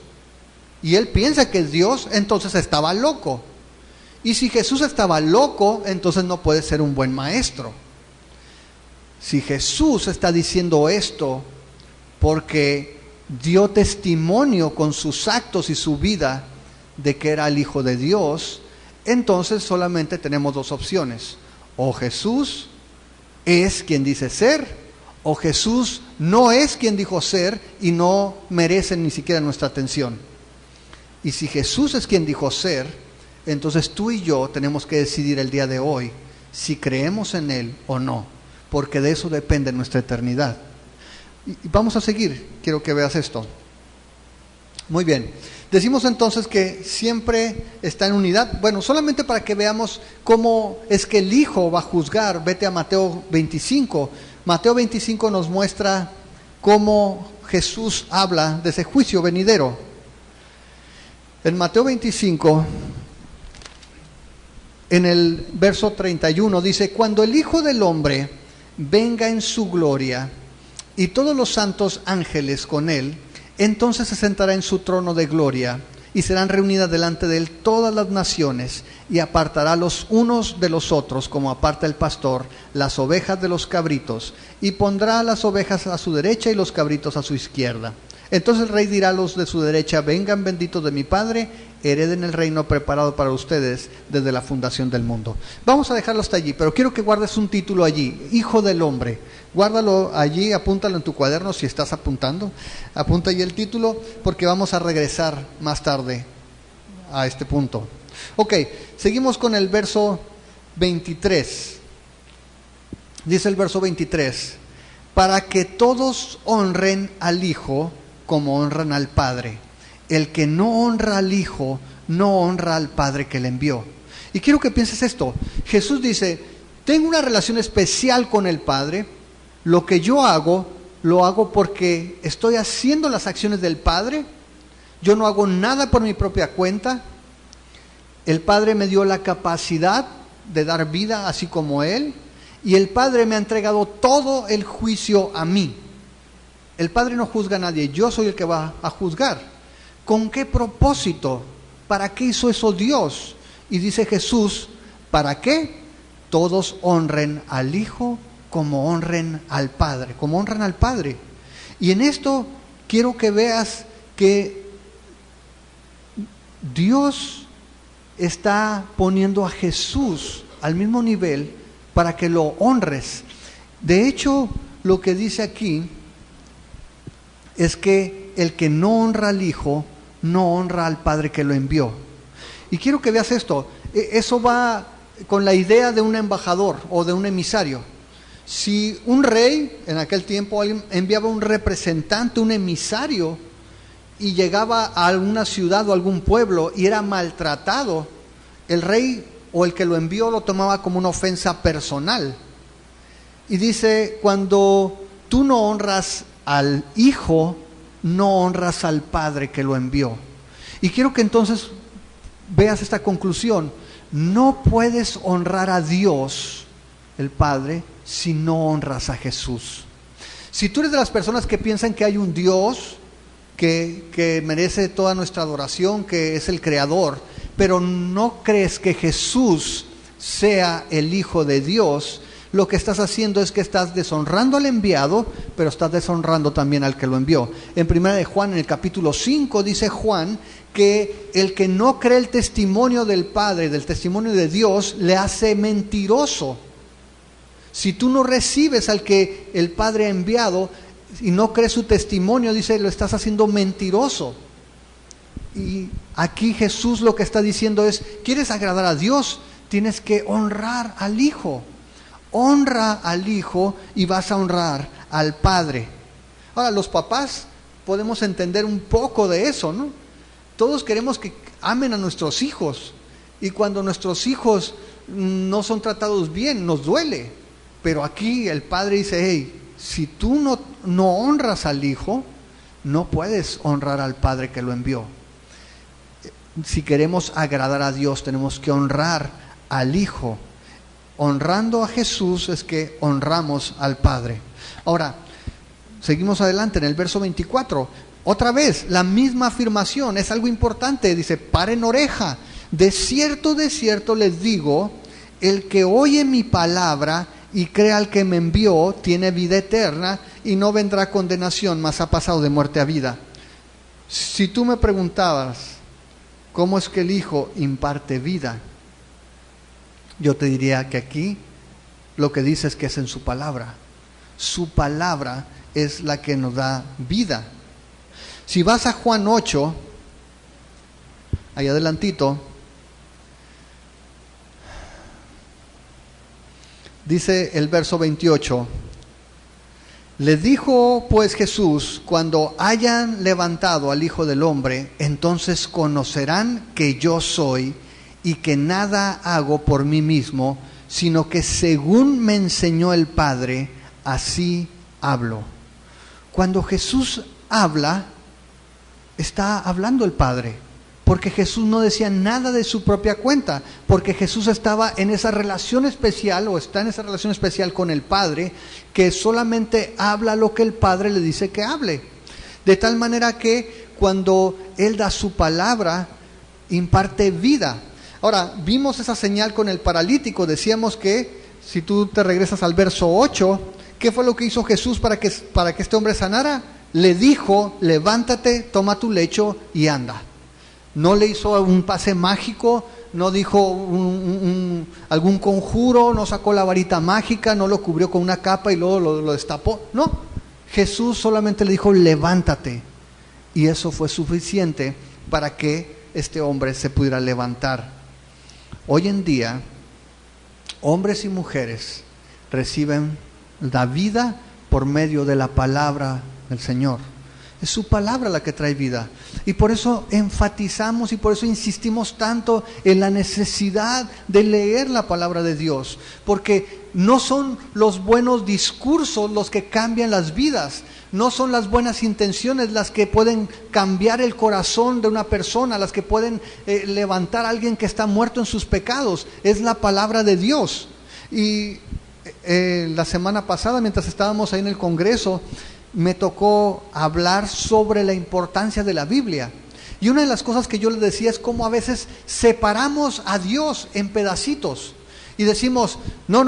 y él piensa que es Dios, entonces estaba loco. Y si Jesús estaba loco, entonces no puede ser un buen maestro. Si Jesús está diciendo esto porque dio testimonio con sus actos y su vida de que era el Hijo de Dios, entonces solamente tenemos dos opciones: o Jesús es quien dice ser, o Jesús no es quien dijo ser y no merece ni siquiera nuestra atención. Y si Jesús es quien dijo ser, entonces tú y yo tenemos que decidir el día de hoy si creemos en Él o no, porque de eso depende nuestra eternidad. Y vamos a seguir, quiero que veas esto. Muy bien, decimos entonces que siempre está en unidad. Bueno, solamente para que veamos cómo es que el Hijo va a juzgar, vete a Mateo 25. Mateo 25 nos muestra cómo Jesús habla de ese juicio venidero. En Mateo 25, en el verso 31, dice: cuando el Hijo del Hombre venga en su gloria y todos los santos ángeles con él, entonces se sentará en su trono de gloria y serán reunidas delante de él todas las naciones, y apartará los unos de los otros, como aparta el pastor las ovejas de los cabritos, y pondrá las ovejas a su derecha y los cabritos a su izquierda. Entonces el rey dirá a los de su derecha: vengan benditos de mi Padre, hereden el reino preparado para ustedes desde la fundación del mundo. Vamos a dejarlo hasta allí, pero quiero que guardes un título allí: Hijo del Hombre. Guárdalo allí, apúntalo en tu cuaderno si estás apuntando. Apunta allí el título, porque vamos a regresar más tarde a este punto. Ok, seguimos con el verso 23. Dice el verso 23: para que todos honren al Hijo como honran al Padre. El que no honra al Hijo, no honra al Padre que le envió. Y quiero que pienses esto. Jesús dice: tengo una relación especial con el Padre. Lo que yo hago, lo hago porque estoy haciendo las acciones del Padre. Yo no hago nada por mi propia cuenta. El Padre me dio la capacidad de dar vida así como Él. Y el Padre me ha entregado todo el juicio a mí. El Padre no juzga a nadie, yo soy el que va a juzgar. ¿Con qué propósito? ¿Para qué hizo eso Dios? Y dice Jesús: ¿para qué? Todos honren al Hijo como honren al Padre, como honran al Padre. Y en esto quiero que veas que Dios está poniendo a Jesús al mismo nivel para que lo honres. De hecho, lo que dice aquí es que el que no honra al Hijo, no honra al Padre que lo envió. Y quiero que veas esto. Eso va con la idea de un embajador o de un emisario. Si un rey, en aquel tiempo, enviaba un representante, un emisario, y llegaba a alguna ciudad o algún pueblo y era maltratado, el rey o el que lo envió lo tomaba como una ofensa personal. Y dice: cuando tú no honras al Hijo, no honras al Padre que lo envió. Y quiero que entonces veas esta conclusión: no puedes honrar a Dios, el Padre, si no honras a Jesús. Si tú eres de las personas que piensan que hay un Dios que merece toda nuestra adoración, que es el Creador, pero no crees que Jesús sea el Hijo de Dios, lo que estás haciendo es que estás deshonrando al enviado, pero estás deshonrando también al que lo envió. En 1 de Juan, en el capítulo 5, dice Juan que el que no cree el testimonio del Padre, del testimonio de Dios, le hace mentiroso. Si tú no recibes al que el Padre ha enviado y no crees su testimonio, dice, lo estás haciendo mentiroso. Y aquí Jesús lo que está diciendo es: ¿quieres agradar a Dios? Tienes que honrar al Hijo. Honra al Hijo y vas a honrar al Padre. Ahora, los papás podemos entender un poco de eso, ¿no? Todos queremos que amen a nuestros hijos, y cuando nuestros hijos no son tratados bien, nos duele. Pero aquí el Padre dice: hey, si tú no honras al Hijo, no puedes honrar al Padre que lo envió. Si queremos agradar a Dios, tenemos que honrar al Hijo. Honrando a Jesús es que honramos al Padre. Ahora, seguimos adelante en el verso 24. Otra vez, la misma afirmación, es algo importante. Dice, paren oreja. De cierto les digo, el que oye mi palabra y cree al que me envió, tiene vida eterna y no vendrá condenación, mas ha pasado de muerte a vida. Si tú me preguntabas, ¿cómo es que el Hijo imparte vida? Yo te diría que aquí lo que dice es que es en su palabra. Su palabra es la que nos da vida. Si vas a Juan 8, ahí adelantito, dice el verso 28, le dijo pues Jesús, cuando hayan levantado al Hijo del Hombre, entonces conocerán que yo soy y que nada hago por mí mismo, sino que según me enseñó el Padre, así hablo. Cuando Jesús habla, está hablando el Padre, porque Jesús no decía nada de su propia cuenta, porque Jesús estaba en esa relación especial, o está en esa relación especial con el Padre, que solamente habla lo que el Padre le dice que hable. De tal manera que cuando Él da su palabra, imparte vida. Ahora, vimos esa señal con el paralítico. Decíamos que, si tú te regresas al verso 8, ¿qué fue lo que hizo Jesús para que este hombre sanara? Le dijo, levántate, toma tu lecho y anda. No le hizo un pase mágico, no dijo algún conjuro, no sacó la varita mágica, no lo cubrió con una capa y luego lo destapó. No, Jesús solamente le dijo, levántate. Y eso fue suficiente para que este hombre se pudiera levantar. Hoy en día, hombres y mujeres reciben la vida por medio de la palabra del Señor. Es su palabra la que trae vida. Y por eso enfatizamos y por eso insistimos tanto en la necesidad de leer la palabra de Dios. Porque no son los buenos discursos los que cambian las vidas. No son las buenas intenciones las que pueden cambiar el corazón de una persona, las que pueden levantar a alguien que está muerto en sus pecados. Es la palabra de Dios. Y la semana pasada, mientras estábamos ahí en el Congreso, me tocó hablar sobre la importancia de la Biblia. Y una de las cosas que yo les decía es cómo a veces separamos a Dios en pedacitos y decimos, no,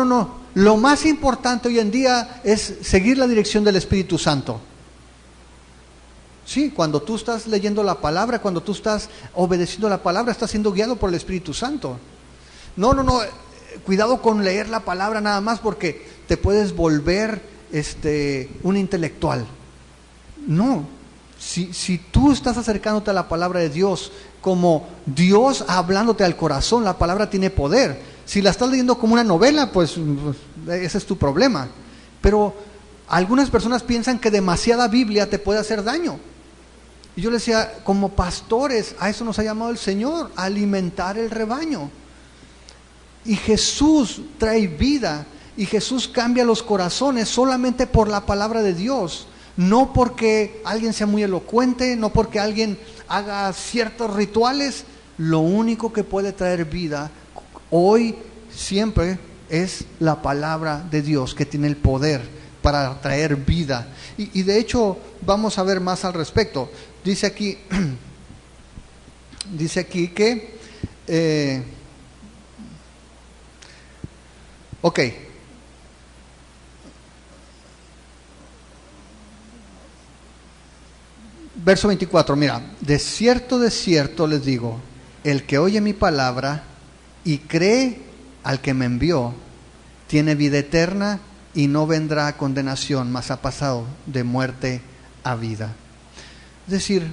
lo más importante hoy en día es seguir la dirección del Espíritu Santo. Sí, cuando tú estás leyendo la palabra, cuando tú estás obedeciendo la palabra, estás siendo guiado por el Espíritu Santo. No, cuidado con leer la palabra nada más porque te puedes volver un intelectual. No, si tú estás acercándote a la palabra de Dios como Dios hablándote al corazón, la palabra tiene poder. Si la estás leyendo como una novela, pues ese es tu problema. Pero algunas personas piensan que demasiada Biblia te puede hacer daño. Y yo les decía, como pastores, a eso nos ha llamado el Señor, a alimentar el rebaño. Y Jesús trae vida. Y Jesús cambia los corazones solamente por la palabra de Dios. No porque alguien sea muy elocuente, no porque alguien haga ciertos rituales. Lo único que puede traer vida hoy, siempre, es la palabra de Dios, que tiene el poder para traer vida. Y de hecho, vamos a ver más al respecto. Dice aquí que verso 24, mira, de cierto les digo, el que oye mi palabra y cree al que me envió, tiene vida eterna y no vendrá a condenación, mas ha pasado de muerte a vida. Es decir,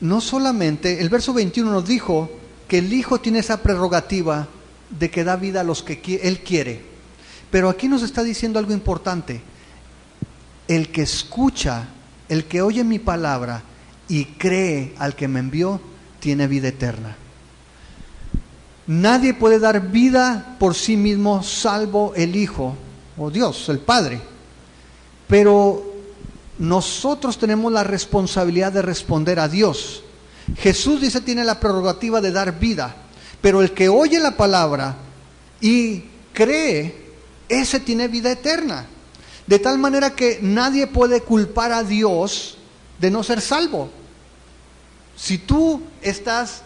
no solamente, el verso 21 nos dijo que el Hijo tiene esa prerrogativa de que da vida a los que Él quiere, pero aquí nos está diciendo algo importante. El que escucha, el que oye mi palabra y cree al que me envió, tiene vida eterna. Nadie puede dar vida por sí mismo salvo el Hijo o Dios, el Padre. Pero nosotros tenemos la responsabilidad de responder a Dios. Jesús dice tiene la prerrogativa de dar vida, Pero el que oye la palabra y cree, ese tiene vida eterna. De tal manera que nadie puede culpar a Dios de no ser salvo. Si tú estás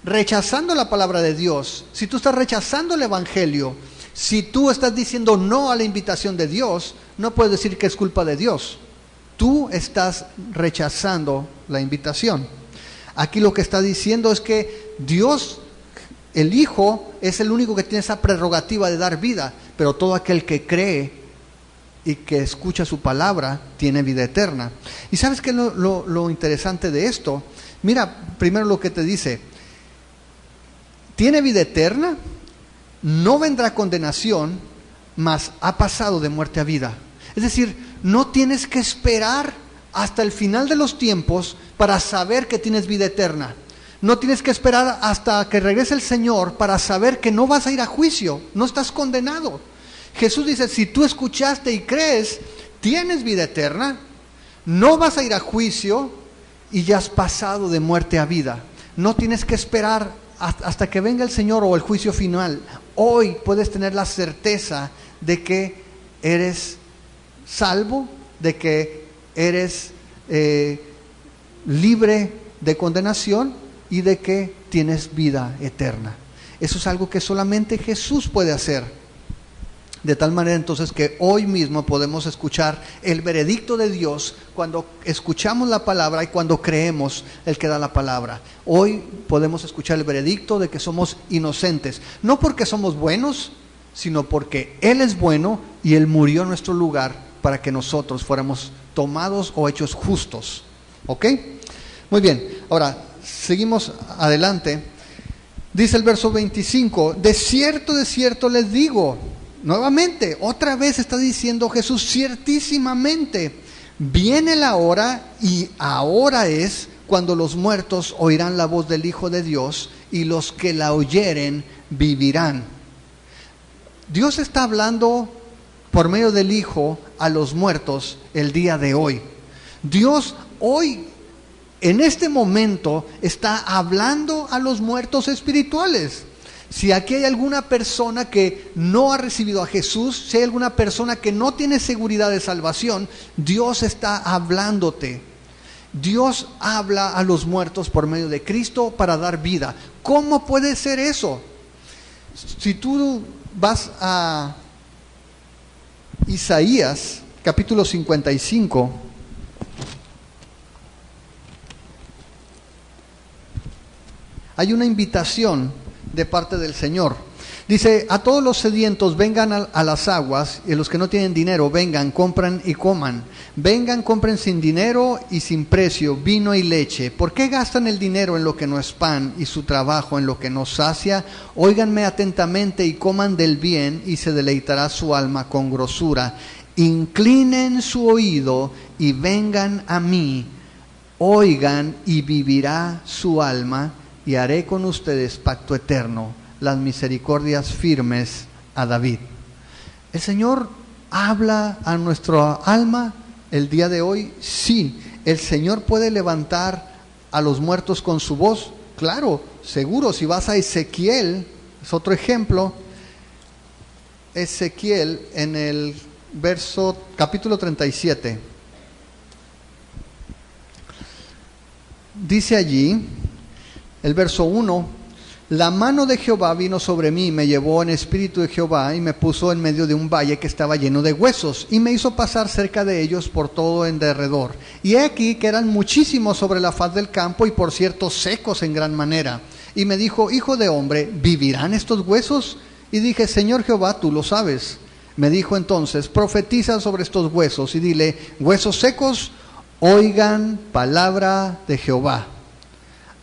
rechazando la palabra de Dios, si tú estás rechazando el Evangelio, si tú estás diciendo no a la invitación de Dios, no puedes decir que es culpa de Dios. Tú estás rechazando la invitación. Aquí lo que está diciendo es que Dios, el Hijo, es el único que tiene esa prerrogativa de dar vida, pero todo aquel que cree y que escucha su palabra tiene vida eterna. ¿Y sabes qué es lo interesante de esto? Mira, primero lo que te dice: tiene vida eterna, no vendrá condenación, mas ha pasado de muerte a vida. Es decir, no tienes que esperar hasta el final de los tiempos para saber que tienes vida eterna. No tienes que esperar hasta que regrese el Señor para saber que no vas a ir a juicio, no estás condenado. Jesús dice, si tú escuchaste y crees, tienes vida eterna, no vas a ir a juicio y ya has pasado de muerte a vida. No tienes que esperar hasta que venga el Señor o el juicio final. Hoy puedes tener la certeza de que eres salvo, de que eres libre de condenación y de que tienes vida eterna. Eso es algo que solamente Jesús puede hacer. De tal manera entonces que hoy mismo podemos escuchar el veredicto de Dios cuando escuchamos la palabra y cuando creemos el que da la palabra. Hoy podemos escuchar el veredicto de que somos inocentes, no porque somos buenos, sino porque Él es bueno y Él murió en nuestro lugar para que nosotros fuéramos tomados o hechos justos. ¿Ok? Muy bien, ahora seguimos adelante. Dice el verso 25, de cierto les digo. Nuevamente, otra vez está diciendo Jesús, ciertísimamente, viene la hora y ahora es cuando los muertos oirán la voz del Hijo de Dios y los que la oyeren vivirán. Dios está hablando por medio del Hijo a los muertos el día de hoy. Dios hoy, en este momento, está hablando a los muertos espirituales. Si aquí hay alguna persona que no ha recibido a Jesús, si hay alguna persona que no tiene seguridad de salvación, Dios está hablándote. Dios habla a los muertos por medio de Cristo para dar vida. ¿Cómo puede ser eso? Si tú vas a Isaías, capítulo 55, hay una invitación de parte del Señor. Dice, a todos los sedientos vengan a las aguas, y los que no tienen dinero vengan, compran y coman. Vengan, compren sin dinero y sin precio vino y leche. ¿Por qué gastan el dinero en lo que no es pan y su trabajo en lo que no sacia? Óiganme atentamente y coman del bien, y se deleitará su alma con grosura. Inclinen su oído y vengan a mí. Oigan y vivirá su alma, y haré con ustedes pacto eterno, las misericordias firmes a David. ¿El Señor habla a nuestra alma el día de hoy? Sí. ¿El Señor puede levantar a los muertos con su voz? Claro, seguro. Si vas a Ezequiel, es otro ejemplo. Ezequiel en el capítulo 37. Dice allí, el verso 1, la mano de Jehová vino sobre mí, me llevó en espíritu de Jehová y me puso en medio de un valle que estaba lleno de huesos y me hizo pasar cerca de ellos por todo en derredor. Y he aquí que eran muchísimos sobre la faz del campo y por cierto secos en gran manera. Y me dijo, hijo de hombre, ¿vivirán estos huesos? Y dije, Señor Jehová, tú lo sabes. Me dijo entonces, profetiza sobre estos huesos y dile, huesos secos, oigan palabra de Jehová.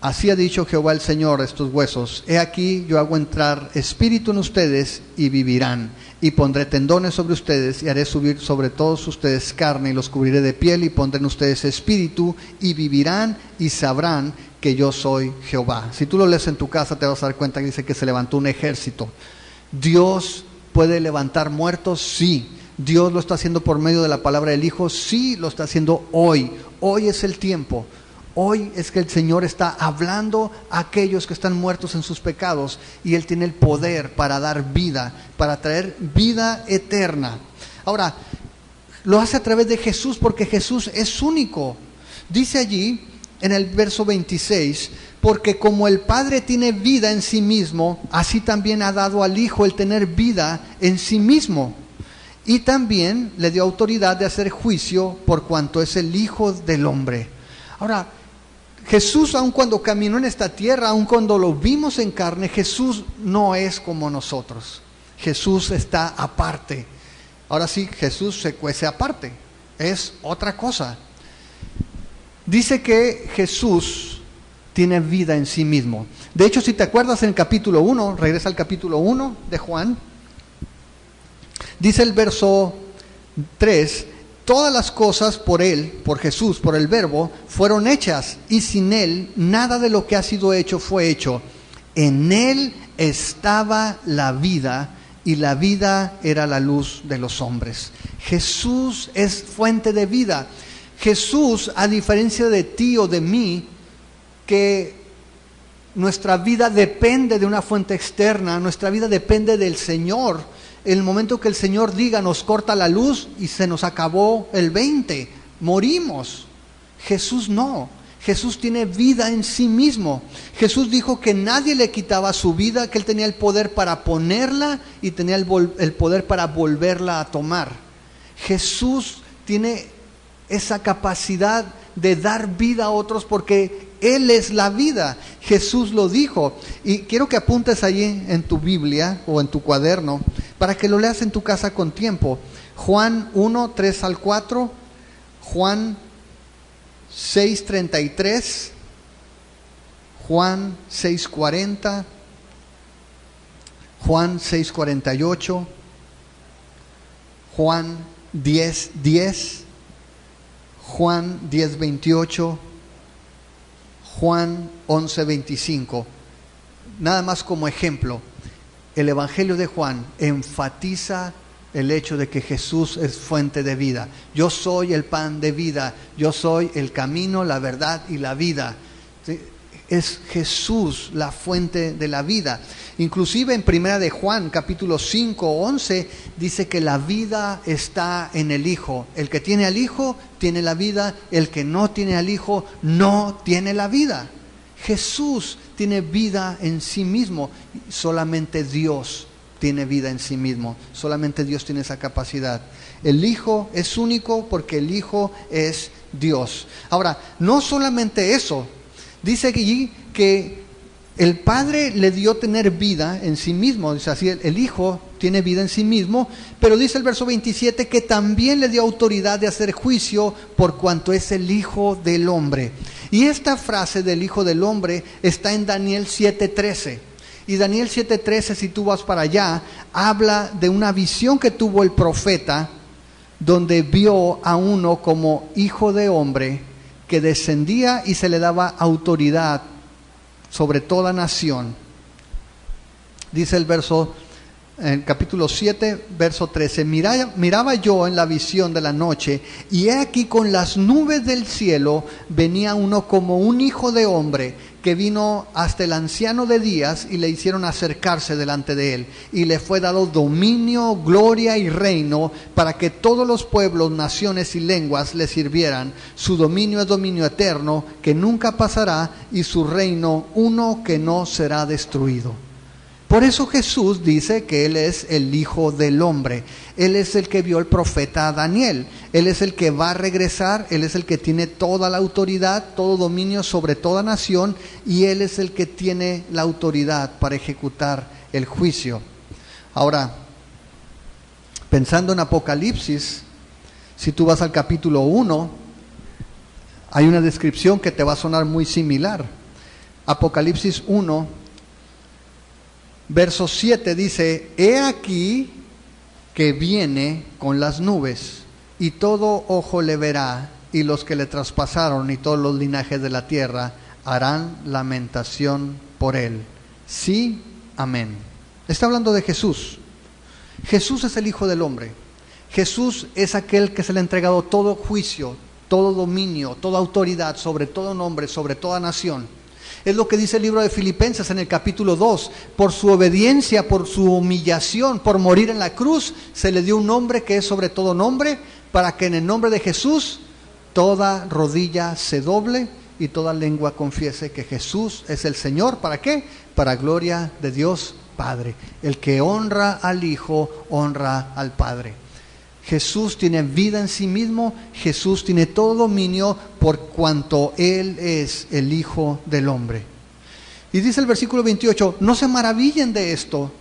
Así ha dicho Jehová el Señor a estos huesos, he aquí yo hago entrar espíritu en ustedes y vivirán, y pondré tendones sobre ustedes y haré subir sobre todos ustedes carne y los cubriré de piel y pondré en ustedes espíritu y vivirán y sabrán que yo soy Jehová. Si tú lo lees en tu casa te vas a dar cuenta que dice que se levantó un ejército. ¿Dios puede levantar muertos? Sí. ¿Dios lo está haciendo por medio de la palabra del Hijo? Sí, lo está haciendo hoy. Hoy es el tiempo. Hoy es que el Señor está hablando a aquellos que están muertos en sus pecados y Él tiene el poder para dar vida, para traer vida eterna. Ahora, lo hace a través de Jesús porque Jesús es único. Dice allí en el verso 26, porque como el Padre tiene vida en sí mismo, así también ha dado al Hijo el tener vida en sí mismo. Y también le dio autoridad de hacer juicio por cuanto es el Hijo del Hombre. Ahora, Jesús, aun cuando caminó en esta tierra, aun cuando lo vimos en carne, Jesús no es como nosotros. Jesús está aparte. Ahora sí, Jesús se cuece aparte. Es otra cosa. Dice que Jesús tiene vida en sí mismo. De hecho, si te acuerdas en el capítulo 1, regresa al capítulo 1 de Juan, dice el verso 3, todas las cosas por Él, por Jesús, por el Verbo, fueron hechas, y sin Él nada de lo que ha sido hecho fue hecho. En Él estaba la vida, y la vida era la luz de los hombres. Jesús es fuente de vida. Jesús, a diferencia de ti o de mí, que nuestra vida depende de una fuente externa, nuestra vida depende del Señor. El momento que el Señor diga, nos corta la luz y se nos acabó el 20, morimos. Jesús no. Jesús tiene vida en sí mismo. Jesús dijo que nadie le quitaba su vida, que Él tenía el poder para ponerla y tenía el poder para volverla a tomar. Jesús tiene esa capacidad de dar vida a otros porque Él es la vida. Jesús lo dijo. Y quiero que apuntes allí en tu Biblia o en tu cuaderno para que lo leas en tu casa con tiempo. Juan 1, 3 al 4, Juan 6, 33, Juan 6, 40, Juan 6, 48, Juan 10, 10, Juan 10, 28, Juan 11, 25. Nada más como ejemplo, el Evangelio de Juan enfatiza el hecho de que Jesús es fuente de vida. Yo soy el pan de vida, yo soy el camino, la verdad y la vida. ¿Sí? Es Jesús la fuente de la vida. Inclusive en Primera de Juan, capítulo 5, 11, dice que la vida está en el Hijo. El que tiene al Hijo tiene la vida, el que no tiene al Hijo no tiene la vida. Jesús tiene vida en sí mismo, solamente Dios tiene vida en sí mismo, solamente Dios tiene esa capacidad. El Hijo es único porque el Hijo es Dios. Ahora, no solamente eso, dice allí que el Padre le dio tener vida en sí mismo, dice así, el Hijo tiene vida en sí mismo, pero dice el verso 27 que también le dio autoridad de hacer juicio por cuanto es el Hijo del Hombre. Y esta frase del Hijo del Hombre está en Daniel 7:13. Y Daniel 7:13, si tú vas para allá, habla de una visión que tuvo el profeta, donde vio a uno como hijo de hombre, que descendía y se le daba autoridad sobre toda nación. Dice el verso, en capítulo 7, verso 13, miraba yo en la visión de la noche, y he aquí con las nubes del cielo venía uno como un hijo de hombre, que vino hasta el anciano de días y le hicieron acercarse delante de él, y le fue dado dominio, gloria y reino para que todos los pueblos, naciones y lenguas le sirvieran. Su dominio es dominio eterno que nunca pasará, y su reino uno que no será destruido. Por eso Jesús dice que Él es el Hijo del Hombre. Él es el que vio el profeta Daniel. Él es el que va a regresar. Él es el que tiene toda la autoridad, todo dominio sobre toda nación. Y Él es el que tiene la autoridad para ejecutar el juicio. Ahora, pensando en Apocalipsis, si tú vas al capítulo 1, hay una descripción que te va a sonar muy similar. Apocalipsis 1, verso 7 dice, he aquí que viene con las nubes, y todo ojo le verá, y los que le traspasaron y todos los linajes de la tierra harán lamentación por él. Sí, amén. Está hablando de Jesús. Jesús es el Hijo del Hombre. Jesús es aquel que se le ha entregado todo juicio, todo dominio, toda autoridad sobre todo nombre, sobre toda nación. Es lo que dice el libro de Filipenses en el capítulo 2. Por su obediencia, por su humillación, por morir en la cruz, se le dio un nombre que es sobre todo nombre, para que en el nombre de Jesús toda rodilla se doble y toda lengua confiese que Jesús es el Señor. ¿Para qué? Para gloria de Dios Padre. El que honra al Hijo, honra al Padre. Jesús tiene vida en sí mismo, Jesús tiene todo dominio por cuanto Él es el Hijo del Hombre. Y dice el versículo 28, no se maravillen de esto,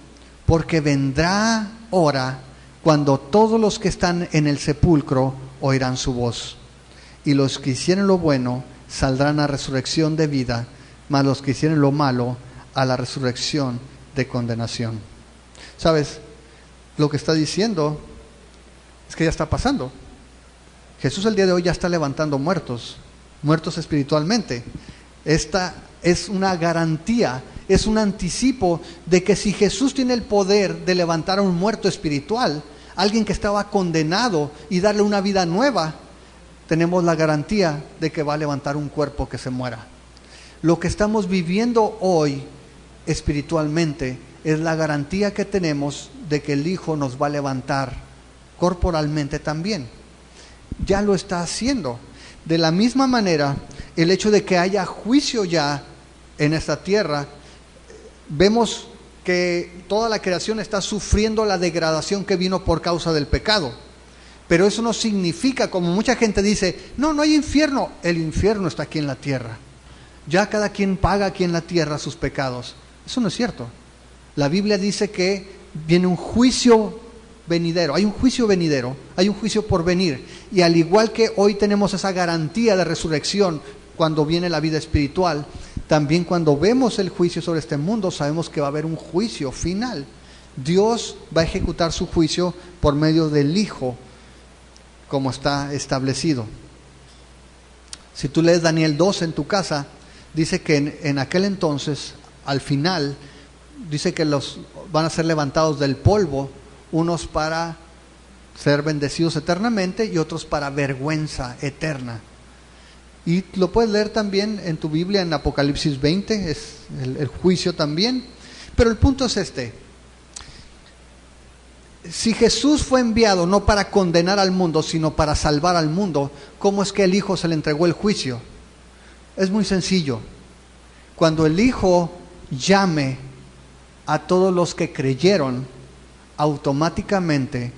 porque vendrá hora cuando todos los que están en el sepulcro oirán su voz. Y los que hicieron lo bueno saldrán a resurrección de vida, mas los que hicieron lo malo a la resurrección de condenación. ¿Sabes? Lo que está diciendo es que ya está pasando. Jesús el día de hoy ya está levantando muertos espiritualmente. Esta es una garantía, es un anticipo de que si Jesús tiene el poder de levantar a un muerto espiritual, alguien que estaba condenado, y darle una vida nueva, tenemos la garantía de que va a levantar un cuerpo que se muera. Lo que estamos viviendo hoy espiritualmente es la garantía que tenemos de que el Hijo nos va a levantar corporalmente también. Ya lo está haciendo. De la misma manera, el hecho de que haya juicio ya en esta tierra, vemos que toda la creación está sufriendo la degradación que vino por causa del pecado. Pero eso no significa, como mucha gente dice, no hay infierno. El infierno está aquí en la tierra. Ya cada quien paga aquí en la tierra sus pecados. Eso no es cierto. La Biblia dice que viene un juicio venidero, hay un juicio venidero, hay un juicio por venir. Y al igual que hoy tenemos esa garantía de resurrección cuando viene la vida espiritual, también cuando vemos el juicio sobre este mundo, sabemos que va a haber un juicio final. Dios va a ejecutar su juicio por medio del Hijo, como está establecido. Si tú lees Daniel 2 en tu casa, dice que en aquel entonces, al final, dice que los van a ser levantados del polvo, unos para ser bendecidos eternamente y otros para vergüenza eterna. Y lo puedes leer también en tu Biblia en Apocalipsis 20, es el juicio también. Pero el punto es este: si Jesús fue enviado no para condenar al mundo, sino para salvar al mundo, ¿cómo es que el Hijo se le entregó el juicio? Es muy sencillo. Cuando el Hijo llame a todos los que creyeron, automáticamente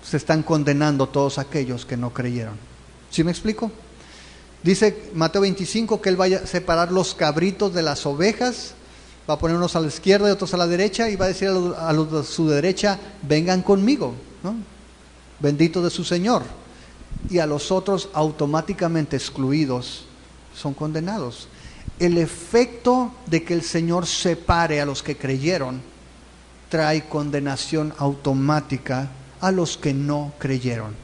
se están condenando todos aquellos que no creyeron. ¿Sí me explico? Dice Mateo 25 que Él vaya a separar los cabritos de las ovejas, va a poner unos a la izquierda y otros a la derecha, y va a decir a los de su derecha, vengan conmigo, ¿no? Bendito de su Señor. Y a los otros, automáticamente excluidos, son condenados. El efecto de que el Señor separe a los que creyeron trae condenación automática a los que no creyeron.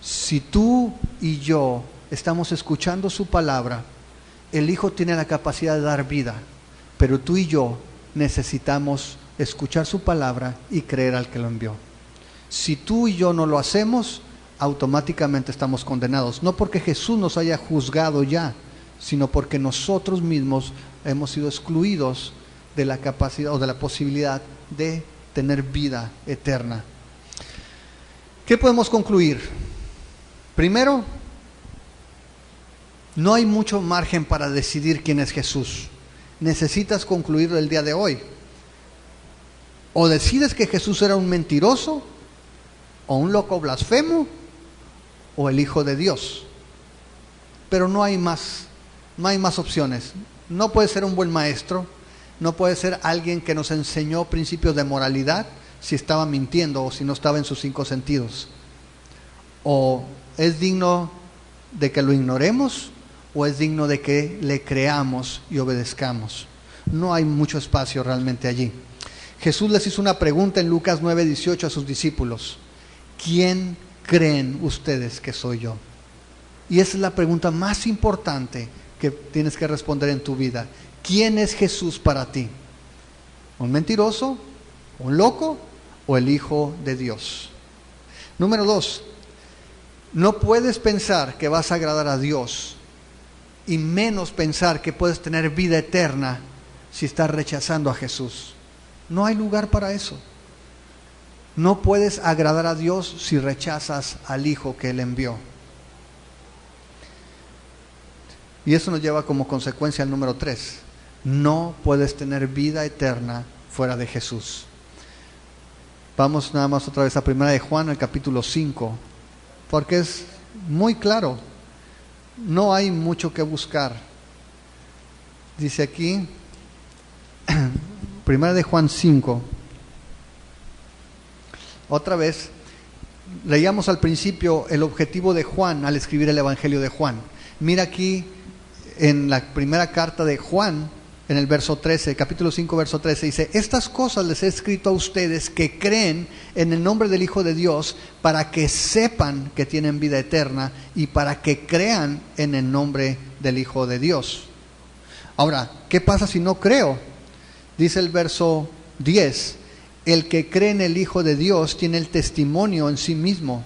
Si tú y yo estamos escuchando su palabra, el Hijo tiene la capacidad de dar vida, pero tú y yo necesitamos escuchar su palabra y creer al que lo envió. Si tú y yo no lo hacemos, automáticamente estamos condenados, no porque Jesús nos haya juzgado ya, sino porque nosotros mismos hemos sido excluidos de la capacidad o de la posibilidad de tener vida eterna. ¿Qué podemos concluir? Primero, no hay mucho margen para decidir quién es Jesús. Necesitas concluirlo el día de hoy. O decides que Jesús era un mentiroso, o un loco blasfemo, o el Hijo de Dios. Pero no hay más opciones. No puede ser un buen maestro, no puede ser alguien que nos enseñó principios de moralidad si estaba mintiendo o si no estaba en sus 5 sentidos. O es digno de que lo ignoremos, o es digno de que le creamos y obedezcamos. No hay mucho espacio realmente allí. Jesús les hizo una pregunta en Lucas 9:18 a sus discípulos: ¿quién creen ustedes que soy yo? Y esa es la pregunta más importante que tienes que responder en tu vida. ¿Quién es Jesús para ti? ¿Un mentiroso? ¿Un loco? ¿O el Hijo de Dios? Número 2, No puedes pensar que vas a agradar a Dios y menos pensar que puedes tener vida eterna si estás rechazando a Jesús. No hay lugar para eso. No puedes agradar a Dios si rechazas al Hijo que Él envió. Y eso nos lleva como consecuencia al número 3. No puedes tener vida eterna fuera de Jesús. Vamos nada más otra vez a 1 de Juan, el capítulo 5, porque es muy claro. No hay mucho que buscar. Dice aquí, 1 de Juan 5. Otra vez, leíamos al principio el objetivo de Juan al escribir el Evangelio de Juan. Mira aquí en la primera carta de Juan, en el verso 13, capítulo 5, verso 13, dice: estas cosas les he escrito a ustedes que creen en el nombre del Hijo de Dios, para que sepan que tienen vida eterna y para que crean en el nombre del Hijo de Dios. Ahora, ¿qué pasa si no creo? Dice el verso 10: el que cree en el Hijo de Dios tiene el testimonio en sí mismo.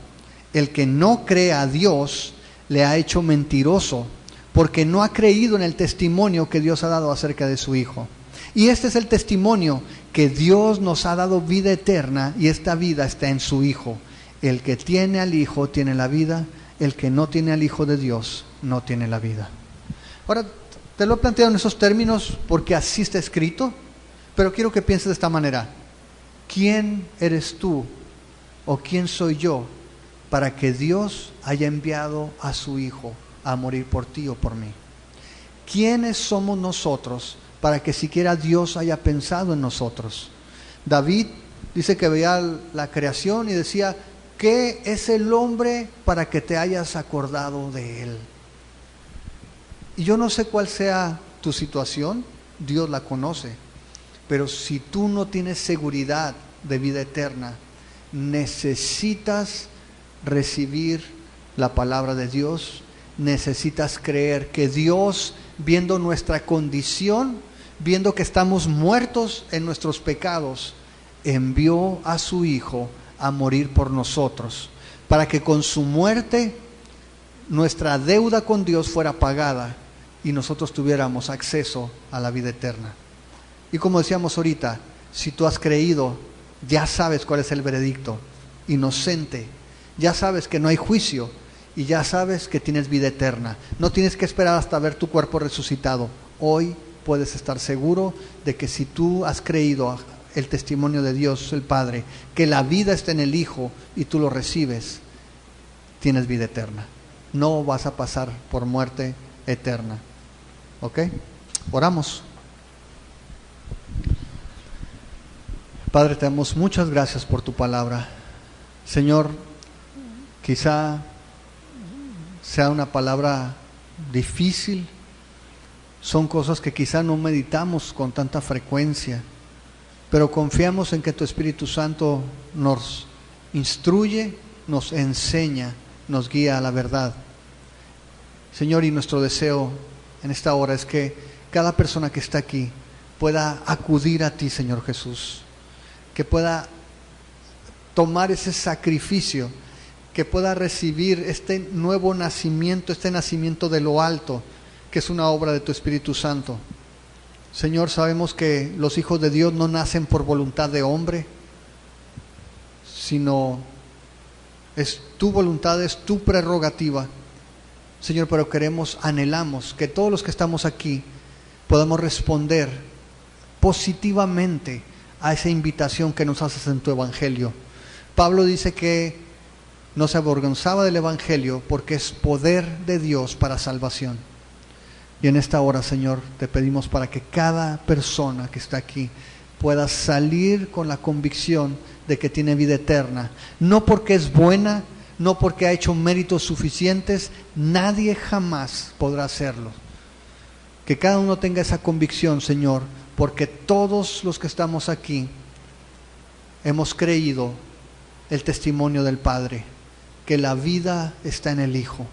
El que no cree a Dios le ha hecho mentiroso, porque no ha creído en el testimonio que Dios ha dado acerca de su Hijo. Y este es el testimonio, que Dios nos ha dado vida eterna, y esta vida está en su Hijo. El que tiene al Hijo tiene la vida, el que no tiene al Hijo de Dios no tiene la vida. Ahora, te lo he planteado en esos términos porque así está escrito, pero quiero que pienses de esta manera: ¿quién eres tú o quién soy yo para que Dios haya enviado a su Hijo a morir por ti o por mí? ¿Quiénes somos nosotros para que siquiera Dios haya pensado en nosotros? David dice que veía la creación y decía: ¿qué es el hombre para que te hayas acordado de él? Y yo no sé cuál sea tu situación, Dios la conoce, pero si tú no tienes seguridad de vida eterna, necesitas recibir la palabra de Dios. Necesitas creer que Dios, viendo nuestra condición, viendo que estamos muertos en nuestros pecados, envió a su Hijo a morir por nosotros, para que con su muerte nuestra deuda con Dios fuera pagada y nosotros tuviéramos acceso a la vida eterna. Y como decíamos ahorita, si tú has creído, ya sabes cuál es el veredicto: inocente. Ya sabes que no hay juicio y ya sabes que tienes vida eterna. No tienes que esperar hasta ver tu cuerpo resucitado. Hoy puedes estar seguro de que si tú has creído el testimonio de Dios el Padre, que la vida está en el Hijo y tú lo recibes, tienes vida eterna. No vas a pasar por muerte eterna. ¿Ok? Oramos. Padre, te damos muchas gracias por tu palabra. Señor, quizá sea una palabra difícil, son cosas que quizá no meditamos con tanta frecuencia, pero confiamos en que tu Espíritu Santo nos instruye, nos enseña, nos guía a la verdad. Señor, y nuestro deseo en esta hora es que cada persona que está aquí pueda acudir a ti, Señor Jesús, que pueda tomar ese sacrificio, que pueda recibir este nuevo nacimiento, este nacimiento de lo alto, que es una obra de tu Espíritu Santo. Señor, sabemos que los hijos de Dios no nacen por voluntad de hombre, sino es tu voluntad, es tu prerrogativa. Señor, pero anhelamos que todos los que estamos aquí podamos responder positivamente a esa invitación que nos haces en tu Evangelio. Pablo dice que no se avergonzaba del Evangelio porque es poder de Dios para salvación. Y en esta hora, Señor, te pedimos para que cada persona que está aquí pueda salir con la convicción de que tiene vida eterna. No porque es buena, no porque ha hecho méritos suficientes, nadie jamás podrá hacerlo. Que cada uno tenga esa convicción, Señor, porque todos los que estamos aquí hemos creído el testimonio del Padre, que la vida está en el Hijo.